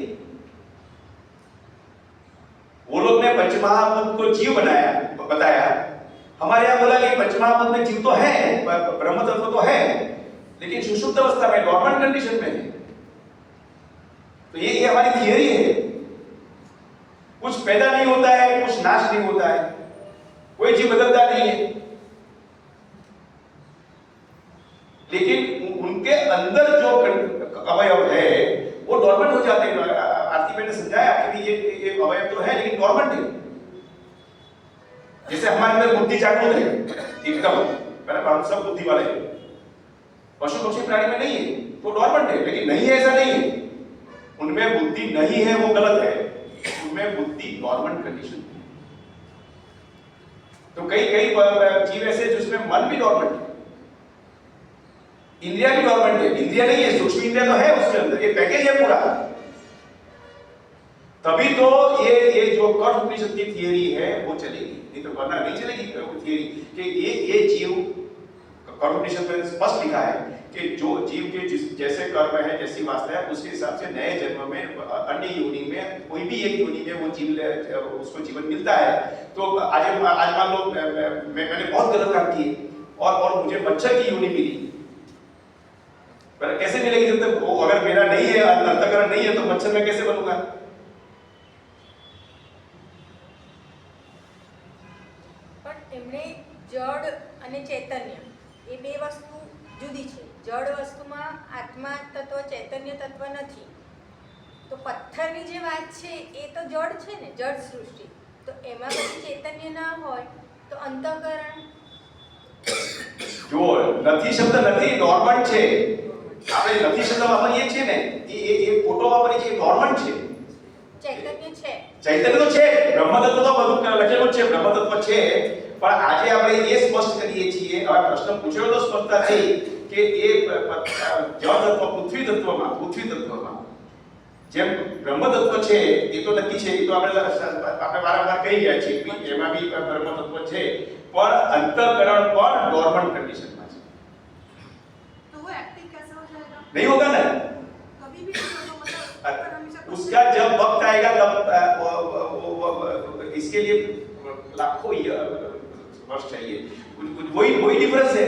वो लोग ने पंचमहाभूत को जीव बताया, हमारे यहाँ बोला कि पंचमहाभूत में जीव तो है, ब्रह्म तत्व तो है, लेकिन सुषुप्त अवस्था में, डॉर्मेंट कंडीशन में है। तो ये हमारी थियरी है। कुछ पैदा नहीं होता है, कुछ नाश नहीं होता है, कोई जीव बदलता नहीं है, लेकिन उनके अंदर जो अवयव है वो डॉर्मेंट हो जाते हैं। आरती ने समझाया कि ये अवयव तो है लेकिन डॉर्मेंट है। जैसे हमारे अंदर बुद्धि जागृत है एकदम, बराबर, हम सब बुद्धि वाले हैं। पशु पक्षी प्राणी में नहीं है तो डॉर्मेंट है, लेकिन नहीं है ऐसा नहीं है। उनमें बुद्धि नहीं है वो गलत है, उनमें बुद्धि डॉर्मेंट कंडीशन है। तो कई जीव ऐसे जिसमें मन भी डॉर्मेंट है, इंद्रिया भी डॉर्मेंट है। इंद्रिया नहीं है, सूक्ष्म इंद्रिया तो है उसके अंदर, ये पैकेज है पूरा। तभी तो ये जो कठ उपनिषद की थियरी है वो चलेगी, नहीं तो वरना नहीं चलेगी थियरी कि ये जीव, कठ उपनिषद में स्पष्ट लिखा है कि जो जीव के जैसे कर्म है, जैसी वासना है, उसके हिसाब से नए जन्म में अन्य योनि में कोई भी एक योनि में वो जीव उसको जीवन मिलता है। तो आज मान लो मैंने बहुत गलत काम किए और मुझे मच्छर की योनि मिली, पर कैसे मिलेगी? जब तक वो अगर मेरा नहीं है, अंतःकरण नहीं है, तो मच्छर में कैसे बनूंगा? પણ એમણે જડ અને ચૈતન્ય એ બે વસ્તુ જુદી છે. જડ વસ્તુમાં આત્મા તત્વ ચૈતન્ય તત્વ નથી. તો પથ્થરની જે વાત છે એ તો જડ છે ને, જડ સૃષ્ટિ. તો એમાં પછી ચૈતન્ય ના હોય તો અંતઃકરણ જો નથી શબ્દ નથી, નોર્મલ છે. આપણે નથી શબ્દ વાપરીએ છીએ ને, એ ખોટો વાપરીએ છીએ, નોર્મલ છે. ચૈતન્ય છે. ચૈતન્ય તો છે, બ્રહ્મતત્વ તો બધું લખેલું છે, બ્રહ્મતત્વ છે. પણ આજે આપણે એ સ્પષ્ટ કરીએ છીએ, હવે પ્રશ્ન પૂછ્યો તો સ્પષ્ટતા થઈ કે એ જળ તત્વ પૃથ્વી તત્વમાં જેમ બ્રહ્મતત્વ છે એ તો નક્કી છે, એ તો આપણે વારંવાર કહી ગયા છીએ, એમાં બી બ્રહ્મતત્વ છે, પણ અંતઃકરણ પણ ડોર્મન્ટ કન્ડિશનમાં છે. तो वो एक्टिव कैसे हो जाएगा? नहीं होगा ना, कभी भी नहीं होगा, मतलब पर हमेशा उसका जब वक्त आएगा तब इसके लिए लाखों वर्ष चाहिए. वही डिफरेंस है,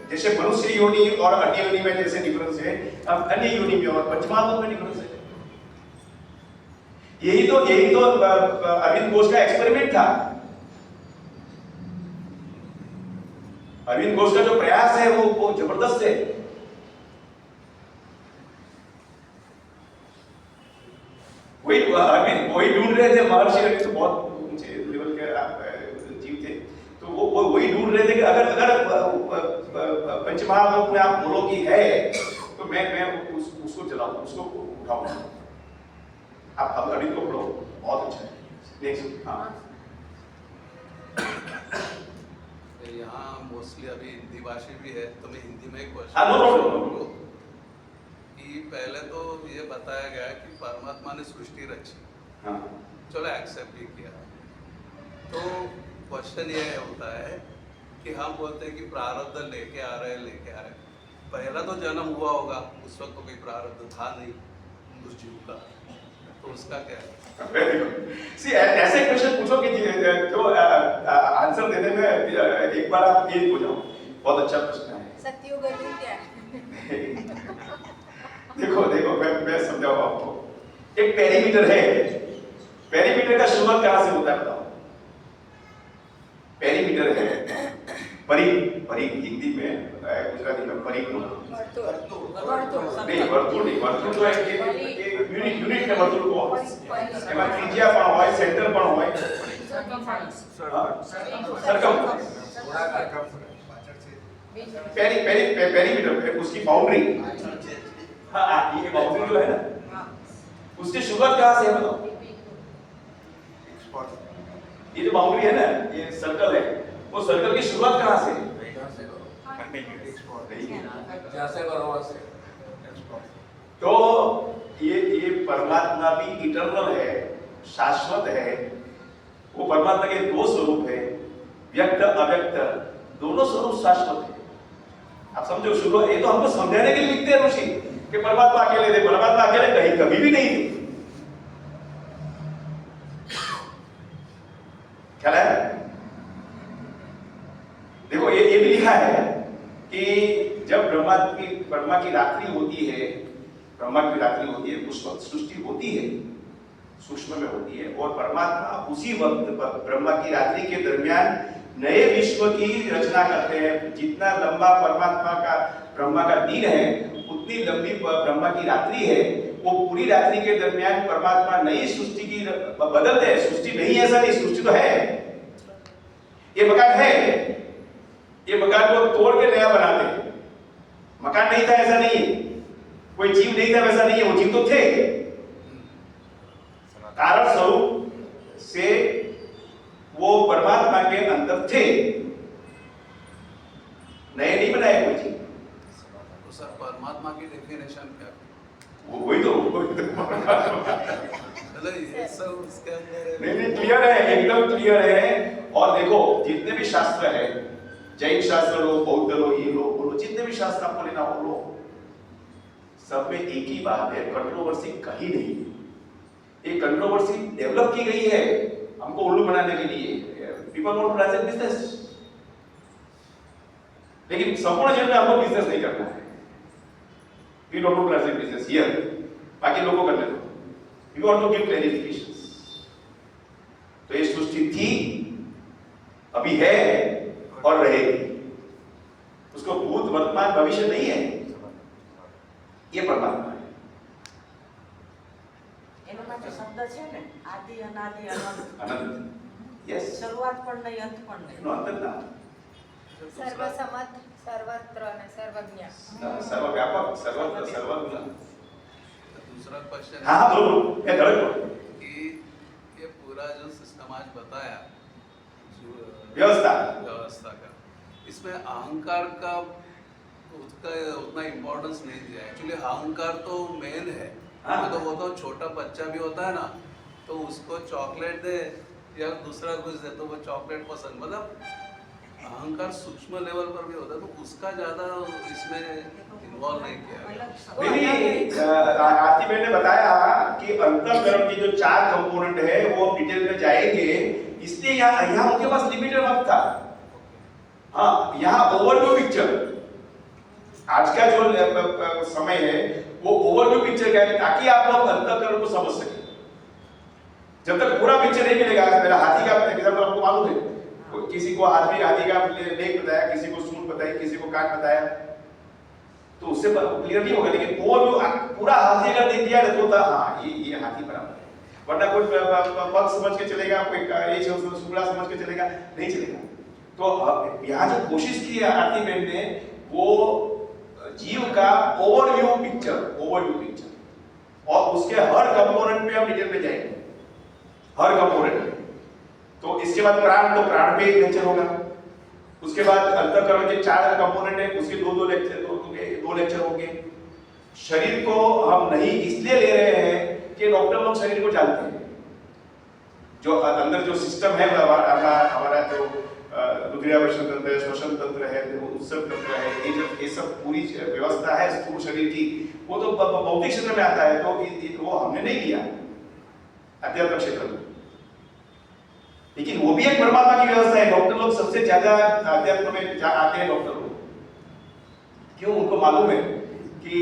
जैसे मनुष्य योनि और अन्य योनि में जैसे डिफरेंस है, अब अन्य योनि में और पंचमहाभूत में डिफरेंस है. यही तो अरविंद घोष का एक्सपेरिमेंट था. अरविंद घोष का जो प्रयास है वो जबरदस्त है. वही ढूंढ रहे थे, महर्षि रवि तो बहुत ऊंचे लेवल के जीव थे, तो वो वही ढूंढ रहे थे कि अगर पंचमहाभूत में आप बोलो कि है, तो मैं उसको चलाऊं, उसको उठाऊं. आप अरविंद को पढ़ो, बहुत अच्छा है. नेक्स्ट. हाँ, यहाँ मोस्टली अभी हिंदी भाषी भी है, तो मैं हिंदी में एक हाँ, नो प्रॉब्लम. क्वेश्चन कि पहले तो ये बताया गया कि परमात्मा ने सृष्टि रची, हाँ, चलो एक्सेप्ट भी किया. तो क्वेश्चन ये होता है कि हम बोलते हैं कि प्रारब्ध लेके आ रहे. पहला तो जन्म हुआ होगा, उस वक्त तो कोई प्रारब्ध था नहीं उस जीव का, तो उसका क्या है? Very good. सी ऐसे क्वेश्चन पूछो कि जो आंसर देने में एक बार आप ये हो जाओ. बहुत अच्छा प्रश्न है. સત્યુગ હતું ત્યાં. देखो मैं समझाऊं आपको. एक पेरीमीटर है. पेरीमीटर का शुरुआत कहां से होता है बताओ? पेरीमीटर है परिघ हिंदी में, गुजराती में परिघ નો नहीं, वर्तुळ तो एक यूनिट में वर्तुळ को એમાં ત્રિજ્યા પણ હોય, સેન્ટર પણ હોય, સરકમ पेरीमीटर उसकी बाउंड्री. हाँ, ये बाउंड्री जो है ना, उसकी शुरुआत कहाँ से है बताओ? ये जो बाउंड्री है ना, ये सर्कल है, वो सर्कल की शुरुआत कहाँ से है? तो ये परमात्मा भी इटर्नल है, शाश्वत है. वो परमात्मा के दो स्वरूप है, व्यक्त अव्यक्त, दोनों स्वरूप शाश्वत है. आप समझो, शुरू ये तो हमको समझाने के लिए लिखते हैं ऋषि कि परमात्मा अकेले थे. परमात्मा अकेले कहीं कभी भी नहीं थे. ख्याल है? देखो ये भी लिखा है कि जब ब्रह्मा की रात्रि होती है, उस वक्त सृष्टि होती है, सूक्ष्म में होती है, और परमात्मा उसी वक्त ब्रह्मा की रात्रि के दरमियान नए विश्व की रचना करते हैं. जितना लंबा ब्रह्मा का दिन है, उतनी लंबी ब्रह्मा की रात्रि है. वो पूरी रात्रि के दरमियान परमात्मा नई सृष्टि की बदलते हैं. सृष्टि नहीं है ऐसा नहीं, सृष्टि तो है. ये मकान है, ये मकान को तोड़ के नया बनाते हैं. मकान नहीं था ऐसा नहीं है, कोई जीव नहीं था वैसा नहीं है, वो जीव तो थे. कारण स्वरूप से वो परमात्मा के अंदर थे, नए नहीं बनाए कोई चीज. तो सर परमात्मा की डेफिनेशन क्या? वही तो मतलब ये सब उसके अंदर नहीं क्लियर है, एकदम क्लियर है. और देखो जितने भी शास्त्र है, जैन शास्त्र लो, बौद्ध लो, ये लो, बोलो, जितने भी शास्त्र आपको लेना हो लो, सब में एक ही बात है, कंट्रोवर्सी कहीं नहीं। ये कंट्रोवर्सी डेवलप की गई है हमको उल्लू बनाने के लिए। People want to run business, लेकिन संपूर्ण जीवन में हमको बिजनेस नहीं करना है। We don't want to run business here, बाकी लोगों को करने दो। We want to give clarifications. तो ये सृष्टि थी, अभी है और रहेगी। उसको भूत वर्तमान भविष्य नहीं है, ये परमात्मा है। એનો પાછો શબ્દ છે ને, આદિ અનાદિ અનંત. अनंत, यस, શરૂઆત પણ નહીં, અંત પણ નહીં. नो अंतर ना, સર્વસમત, સર્વત્ર અને સર્વજ્ઞ. सर्वव्यापक, सर्वत्र, सर्वज्ञ। दूसरा क्वेश्चन हाँ हाँ बोलो, मैं धड़क बोलो। कि ये पूरा जो सिस्टम आज बताया, जो व्यवस्था का, इसमें अहंकार का उसका उतना इम्पोर्टेंस नहीं दिया। एक्चुअली अहंकार तो मेन है। हाँ। तो वो तो छोटा बच्चा भी होता है ना, तो उसको चॉकलेट दे या दूसरा कुछ दे तो वो चॉकलेट पसंद, मतलब अहंकार सूक्ष्म लेवल पर भी होता है, तो उसका ज्यादा इसमें इन्वॉल्व नहीं किया गया। नहीं, आरती बहन ने बताया कि अंतःकरण की जो 4 कंपोनेंट है वो डिटेल में जाएंगे, इसलिए यहाँ उनके पास लिमिटेड वक्त था। हाँ, यहाँ ओवरव्यू पिक्चर, आज का जो समय है वो ओवरव्यू पिक्चर का है, ताकि आप लोग अंतःकरण को समझ सके। जब तक पूरा पिक्चर नहीं मिलेगा, मेरा हाथी का एग्जाम्पल आपको मालूम है, किसी को हाथी का लेग बताया, किसी को सूंड बताई, किसी को कान बताया, तो उससे क्लियर नहीं होगा। लेकिन ओवरव्यू पूरा हाथी अगर देख दिया तो हाँ ये हाथी बराबर है, वरना कोई पग समझ के चलेगा, कोई ये सुगड़ा समझ के चलेगा, नहीं चलेगा। तो यहाँ जो कोशिश की है आरती बहन ने, वो जीव का ओवरव्यू पिक्चर, और उसके हर कंपोनेंट पे हम डिटेल में जाएंगे, हर कंपोनेंट में। तो इसके बाद प्राण, तो प्राण पे एक लेक्चर होगा। उसके बाद अंतःकरण के 4 कंपोनेंट है, उसके दो लेक्चर होंगे। शरीर को हम नहीं इसलिए ले रहे हैं कि डॉक्टर लोग शरीर को जानते हैं, जो अंदर जो सिस्टम है हमारा जो रुद्राभिषेक तंत्र है, श्वसन तंत्र है, उत्सव तंत्र है, ये सब पूरी व्यवस्था है स्थूल शरीर की, वो तो भौतिक क्षेत्र में आता है। तो वो हमने नहीं किया अध्यात्म क्षेत्र में, लेकिन वो भी एक परमात्मा की व्यवस्था है। डॉक्टर लोग सबसे ज्यादा अध्यात्म में आते हैं डॉक्टर लोग, क्यों? उनको मालूम है कि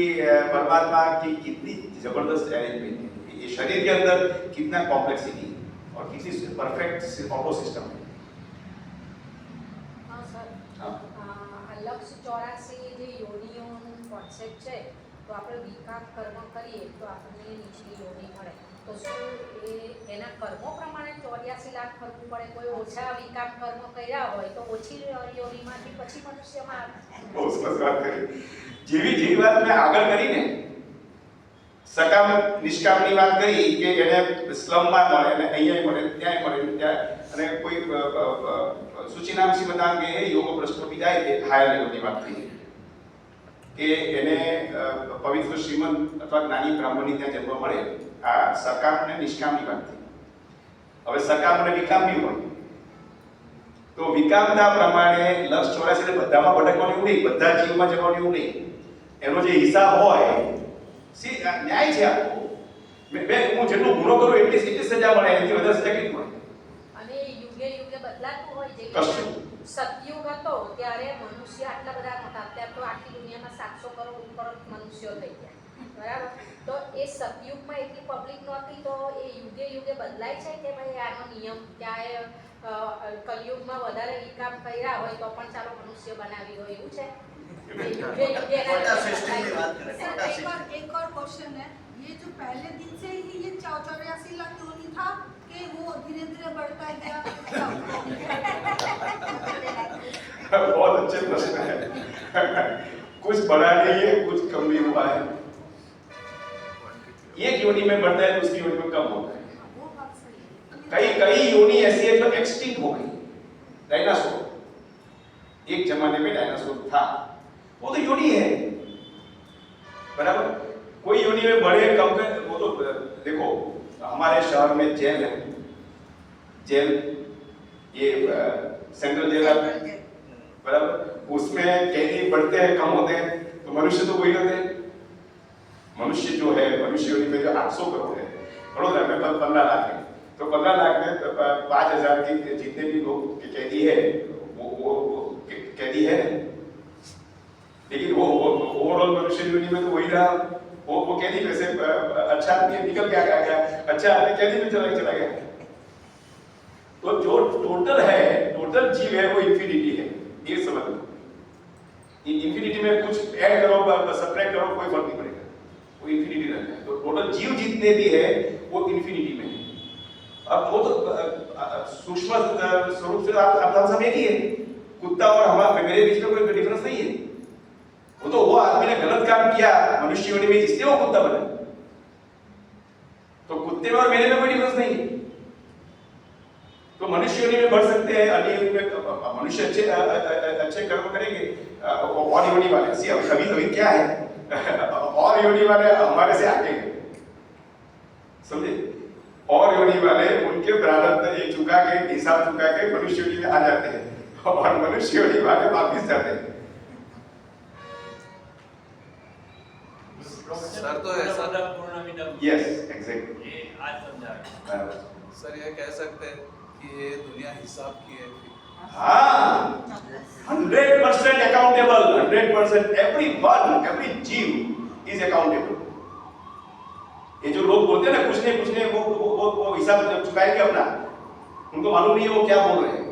परमात्मा की कितनी जबरदस्त अरेंजमेंट है, ये शरीर के अंदर कितना कॉम्प्लेक्सिटी और कितनी परफेक्ट ऑटो सिस्टम है। હા સર, हाँ। આ લક્ષ 84 જે યોનિઓનું કોન્સેપ્ટ છે, તો આપણે વિકાસ કર્મ કરીએ તો આપણને નીચલી યોનિ મળે, તો શું એના કર્મો પ્રમાણે 84 લાખ કરવું પડે? કોઈ ઓછા વિકાસ કર્મ કર્યા હોય તો ઓછી યોનિમાંથી પછી મનુષ્યમાં આવે? બહુ સરસ વાત કરી। જેવી વાત મેં આગળ કરી ને, સકામ નિષ્કામની વાત કરી કે એને સ્લમમાં મળે અને અહીંયા મળે, ત્યાં મળે, અને કોઈ સૂચિનામ શ્રીમદાન કે યોગ પ્રશ્નો બી જાય કે હાયર લેવલની વાત થઈ કે એને પવિત્ર શ્રીમંત અથવા જ્ઞાની બ્રાહ્મણની ત્યાં જન્મ મળે। આ સકામ અને નિષ્કામની વાત થઈ। હવે સકામ અને વિકામ બી હોય, તો વિકામતા પ્રમાણે લક્ષ 84 ને બધામાં ભટકવાનું નહીં, બધા જીવમાં જવાનું નહીં, એનો જે હિસાબ હોય ન્યાય છે આખો। હું જેટલું ગુનો કરું એટલી સજા મળે, એનાથી વધારે સજા કેટલી મળે? અને યુગે યુગે બદલાતું હોય છે। કશું સતયુગ હતો ત્યારે મનુષ્ય આટલા બધા નહોતા, અત્યારે તો આખી દુનિયામાં 700 કરોડ ઉપર મનુષ્યો થઈ ગયા, બરાબર? તો એ સતયુગમાં એટલી પબ્લિક નહોતી, તો એ યુગે યુગે બદલાય છે કે ભાઈ આનો નિયમ ક્યાંય કલયુગમાં વધારે વિકામ કર્યા હોય તો પણ ચાલો મનુષ્ય બનાવી હોય, એવું છે? सर, एक और क्वेश्चन है, ये जो पहले दिन से ही ये 84 लाख योनि था कि वो धीरे धीरे बढ़ता गया? बहुत अच्छे प्रश्न है। कुछ बड़ा नहीं है, कुछ कम भी हुआ है। एक योनि में बढ़ता है, दूसरी योनि में कम होता है। वो बात सही है। कई योनि ऐसी है जो एक्सटिंक्ट हो गई। डायनासोर, एक जमाने में डायनासोर था, वो तो योनि है, बराबर? कोई योनि में बड़े कम कर, वो तो देखो हमारे शहर में जेल है, जेल ये सेंट्रल जेल है, बराबर? उसमें कैदी बढ़ते हैं कम होते हैं, तो मनुष्य तो वही होते हैं। मनुष्य जो है, मनुष्य योनि में जो 800 करोड़ है, वडोदरा में 15 लाख है, तो 15 लाख में 5000 की जितने भी लोग कैदी है वो कैदी है, लेकिन वो ओवरऑल मनुष्य योनि में तो वही रहा, वो कैदी में से अच्छा आदमी निकल के आ गया, अच्छा आदमी कैदी में चला गया। तो जो टोटल है, टोटल जीव है वो इंफिनिटी है, ये समझ लो। इंफिनिटी में कुछ ऐड करो सब्ट्रैक्ट करो कोई फर्क नहीं पड़ेगा, वो इंफिनिटी रहता है। तो टोटल जीव जितने भी है वो इंफिनिटी में है। अब वो तो सूक्ष्म स्वरूप से आप सब एक ही है, कुत्ता और हमारा मेरे बीच में कोई डिफरेंस नहीं है। वो तो वो आदमी ने गलत काम किया मनुष्य योनि में, इसलिए वो कुत्ता बना। तो कुत्ते में और मेरे में कोई डिफरेंस नहीं है। तो मनुष्य योनि में बढ़ सकते हैं, अन्य योनि में मनुष्य अच्छे कर्म करेंगे, और योनि वाले सी अभी क्या है और योनि वाले हमारे से आगे हैं, समझे? और योनि वाले उनके प्रारब्ध एक चुका के हिसाब चुका के मनुष्य योनि में आ जाते हैं, और मनुष्य योनि वाले वापिस जाते हैं। सर तो ऐसा यस एग्जैक्टली, ये आज समझा। सर ये कह सकते हैं कि ये दुनिया हिसाब की है। हाँ 100% अकाउंटेबल, 100% every जीव इज अकाउंटेबल। ये जो लोग बोलते हैं ना कुछ नहीं वो हिसाब चुकाएंगे अपना, उनको मालूम नहीं है वो क्या बोल रहे हैं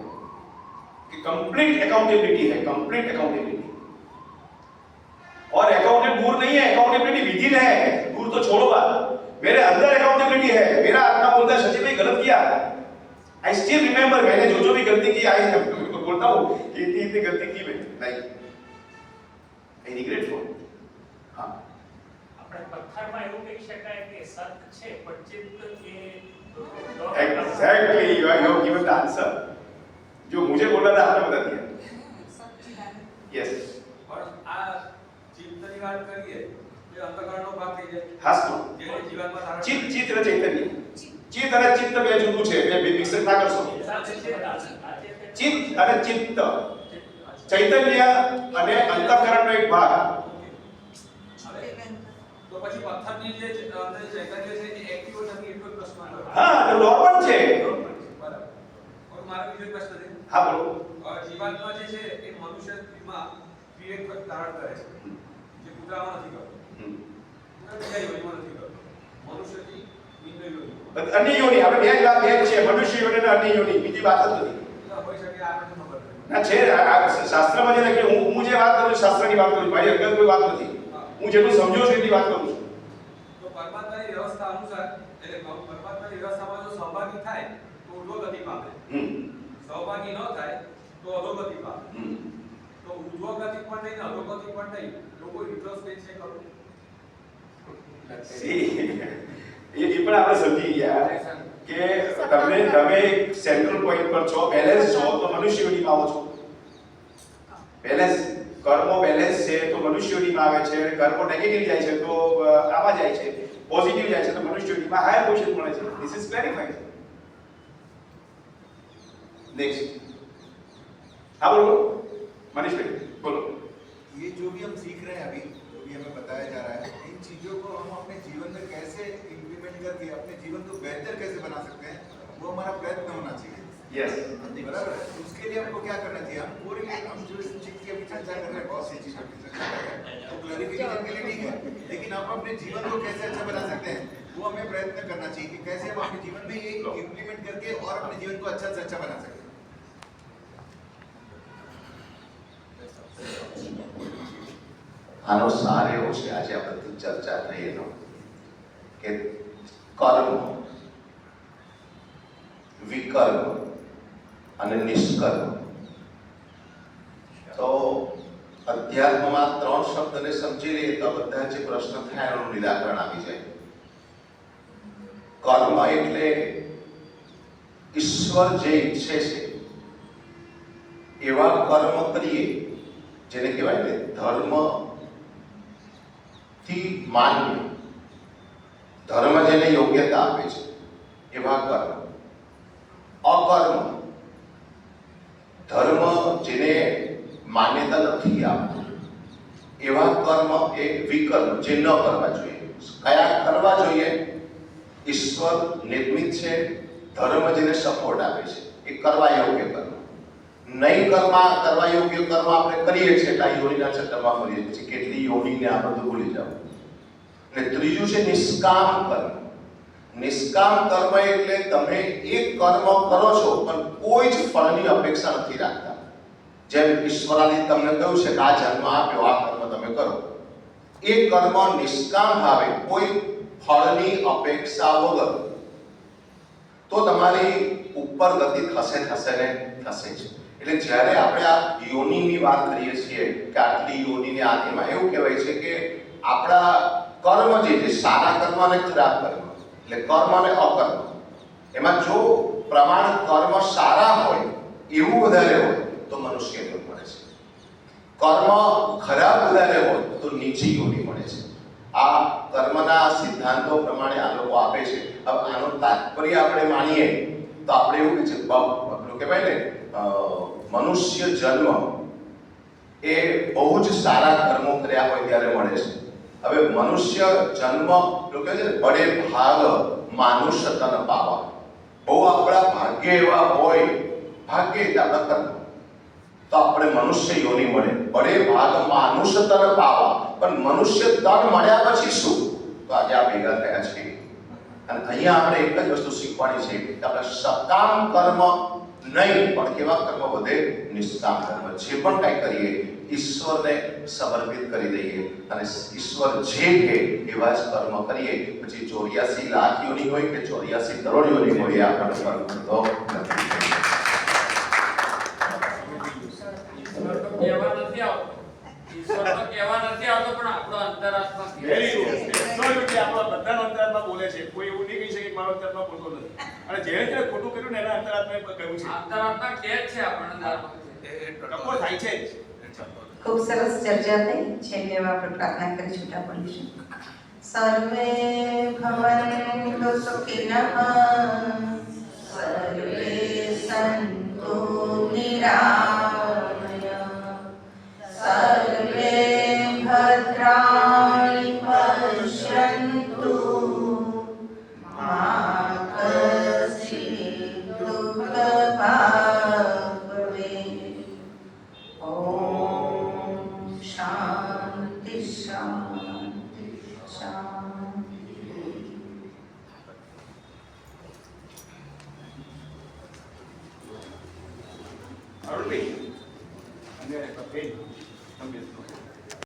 कि कंप्लीट अकाउंटेबिलिटी है, कंप्लीट अकाउंटेबिलिटी। और अकाउंटेंट दूर नहीं है, अकाउंटेबिलिटी विदिन है, दूर तो छोड़ो बात, मेरे अंदर अकाउंटेबिलिटी है। मेरा आत्मा बोलता है शशि भाई गलत किया, आई स्टिल रिमेंबर मैंने जो भी गलती की आई बोलता हूँ कि इतनी गलती की मैंने नहीं, आई रिग्रेट फॉर। हाँ આપણે પથ્થરમાં એવું કહી શકાય કે સત છે પણ ચિત્ત એ exactly you have given the answer, जो मुझे बोला था आपने बता दिया। यस और आ ચિત્તની વાત કરીએ તો અંતઃકરણનો ભાગ થઈ જાય। હાસ તો જેને જીવનમાં ધારણ ચિત્ત અને ચૈતન્ય, ચિત્ત અને ચિત્ત બે જુદું છે, બે મિક્સ ના કરશો। ચિત્ત અને ચિત્ત, ચૈતન્ય અને અંતઃકરણનો એક ભાગ। તો પછી પથ્થરની જે અંદર ચૈતન્ય છે એ એક્ટિવ નથી એટલો જ પ્રશ્ન આવ્યો। હા તો નોર્મલ છે। બરાબર। હવે મારો બીજો પ્રશ્ન છે, હા બોલો। જીવાત્મા જે છે એ મનુષ્યમાં વિવેક ધારણ કરે છે, જે કૂતરામાં નથી કરતો, કૂતરા બીજા યોનિમાં નથી કરતો, મનુષ્યથી ભિન્ન યોનિ। અન્ય યોનિ આપણે બે જ વાત બે જ છે, મનુષ્ય યોનિ અને અન્ય યોનિ, બીજી વાત જ નથી। હોઈ શકે આપણને ખબર નથી। ના છે શાસ્ત્રમાં જે લખ્યું, હું જે વાત કરું શાસ્ત્રની વાત કરું, ભાઈ અંગત કોઈ વાત નથી, હું જેટલું સમજો છું એટલી વાત કરું છું। તો પરમાત્માની વ્યવસ્થા અનુસાર એટલે પરમાત્માની વ્યવસ્થામાં જો સહભાગી થાય તો ઉર્ધ્વગતિ પામે, સહભાગી ન થાય તો અધોગતિ પામે। તો ઉર્ધ્વગતિ પણ નહીં ને અધોગતિ પણ નહીં, લોકો ઇન્ટ્રોસ્પેક્શન છે કરું એ પણ આપણે સમજી ગયા કે તમે સેન્ટ્રલ પોઈન્ટ પર છો, બેલેન્સ છો તો મનુષ્ય યોનિમાં આવો છો। બેલેન્સ કર્મો બેલેન્સ છે તો મનુષ્ય યોનિમાં આવે છે, કર્મો નેગેટિવ જાય છે તો આમાં જાય છે, પોઝિટિવ જાય છે તો મનુષ્ય યોનિમાં હાયર પોઝિશન મળે છે। This is clarified. नेक्स्ट हाँ बोलो मनीष भाई बोलो। ये जो भी हम सीख रहे हैं अभी, जो भी हमें बताया जा रहा है, इन चीजों को हम अपने जीवन में कैसे इम्प्लीमेंट करके अपने जीवन को बेहतर कैसे बना सकते हैं, वो हमारा प्रयत्न होना चाहिए। यस बराबर है। उसके लिए हमको क्या करना चाहिए, हम पूरी हम जो इस चीज की अभी चर्चा कर रहे हैं, बहुत सी चीजों की चर्चा कर रहे हैं, तो क्लैरिफिकेशन के लिए ठीक है, लेकिन हम अपने जीवन को कैसे अच्छा बना सकते हैं वो हमें प्रयत्न करना चाहिए कि कैसे हम अपने जीवन में ये इम्प्लीमेंट करके और अपने जीवन को अच्छा से अच्छा बना सकते हैं। આનો સાર એવો છે, આજે આ બધી ચર્ચા થઈ એનો કે કર્મ, વિકર્મ અને નિષ્કર્મ। તો અધ્યાત્મમાં 3 શબ્દને સમજી લઈએ તો બધા જે પ્રશ્ન થાય એનું નિરાકરણ આવી જાય। કર્મ એટલે ઈશ્વર જે ઈચ્છે છે એવા કર્મ કરીએ, જેને કહેવાય ને ધર્મ થી માન્ય, ધર્મ જેને યોગ્યતા આપે છે એવા કર્મ। અકર્મ, ધર્મ જેને માન્યતા નથી આપતું એવા કર્મ એ વિકર્મ, જે ન કરવા જોઈએ। કયા કરવા જોઈએ? ઈશ્વર નિર્મિત છે, ધર્મ જેને સપોર્ટ આપે છે, એ કરવા યોગ્ય કર્મ. નહીં કરવા યોગ્ય કર્મ આપણે કરીએ છીએ એટલે યોનિના ચક્કરમાં ફરીએ છીએ. કેટલી યોનિને આ બધું ભૂલી જાવ. અને ત્રીજું છે નિષ્કામ કર્મ. નિષ્કામ કર્મ એટલે તમે એક કર્મ કરો છો પણ કોઈ જ ફળની અપેક્ષા નથી રાખતા. જેમ ઈશ્વરાને તમને કહ્યું છે કે આ જન્મ આપ્યો, આ કર્મ તમે કરો. એ કર્મ નિષ્કામ ભાવે કોઈ ફળની અપેક્ષા વગર તો તમારી ઉપર ગતિ થશે ને થશે જ. એટલે જ્યારે આપણે આ યોનિની વાત કરીએ છીએ કે આટલી યોનિને આદિમાં એવું કહેવાય છે કે આપણા કર્મ જે છે, સારા કર્મ અને ખરાબ કર્મ, એટલે કર્મ અને અકર્મ, એમાં જો પ્રમાણ કર્મ સારા હોય એવું વધારે હોય તો મનુષ્ય યોનિ મળે છે. કર્મ ખરાબ વધારે હોય તો નીચી યોનિ મળે છે. આ કર્મના સિદ્ધાંતો પ્રમાણે આ લોકો આપે છે. હવે આનો તાત્પર્ય આપણે માનીએ તો આપણે એવું કે છે પેલું કહેવાય ને મનુષ્ય જન્મ એ બહુ જ સારા કર્મો કર્યા હોય ત્યારે મળે છે. હવે મનુષ્ય જન્મ લોકો કહે છે બડે ભાગ માનુષ તન પાવા. બહુ આપણા ભાગ્ય એવા હોય, ભાગ્ય એટલે આપણા કર્મ, તો આપણે મનુષ્ય યોનિ મળે. બડે ભાગ માનુષ તન પાવા. પણ મનુષ્ય તન મળ્યા પછી શું? તો આજે આ ભેગા થયા છે. અને અહીંયા આપણે એક જ વસ્તુ શીખવાની છે કે આપણે સકામ કર્મ નહીં પણ કેવા કર્મ વધે? નિષ્કામ કર્મ. જે પણ કંઈ કરીએ ઈશ્વરને સમર્પિત કરી દઈએ અને ઈશ્વર જે કહે એવા જ કર્મ કરીએ. પછી 84 લાખ યોનિ હોય કે 84 કરોડ યોનિ હોય, આપણને ફરક પડતો નથી. ઈશ્વર તો કહેવા નથી આવતો, પણ આપણો અંતરાત્મા વેરી ગુડ. એબ્સોલ્યુટલી આપણો બધાનો અંતરાત્મા બોલે છે. કોઈ એવું નહીં કહી શકે કે મારો અંતરાત્મા બોલતો નથી. અને જેને જેને ખોટું કર્યું ને એના અંતરાત્માએ કહ્યું છે. અંતરાત્મા કહે જ છે આપણને. ટકો થાય છે જ. ખૂબ સરસ ચર્ચા થઈ. છેલ્લે આપણે પ્રાર્થના કરી છૂટા પડીશું. સર્વે ભવન્તુ સુખિનઃ, સર્વે સંતુ નિરામયા.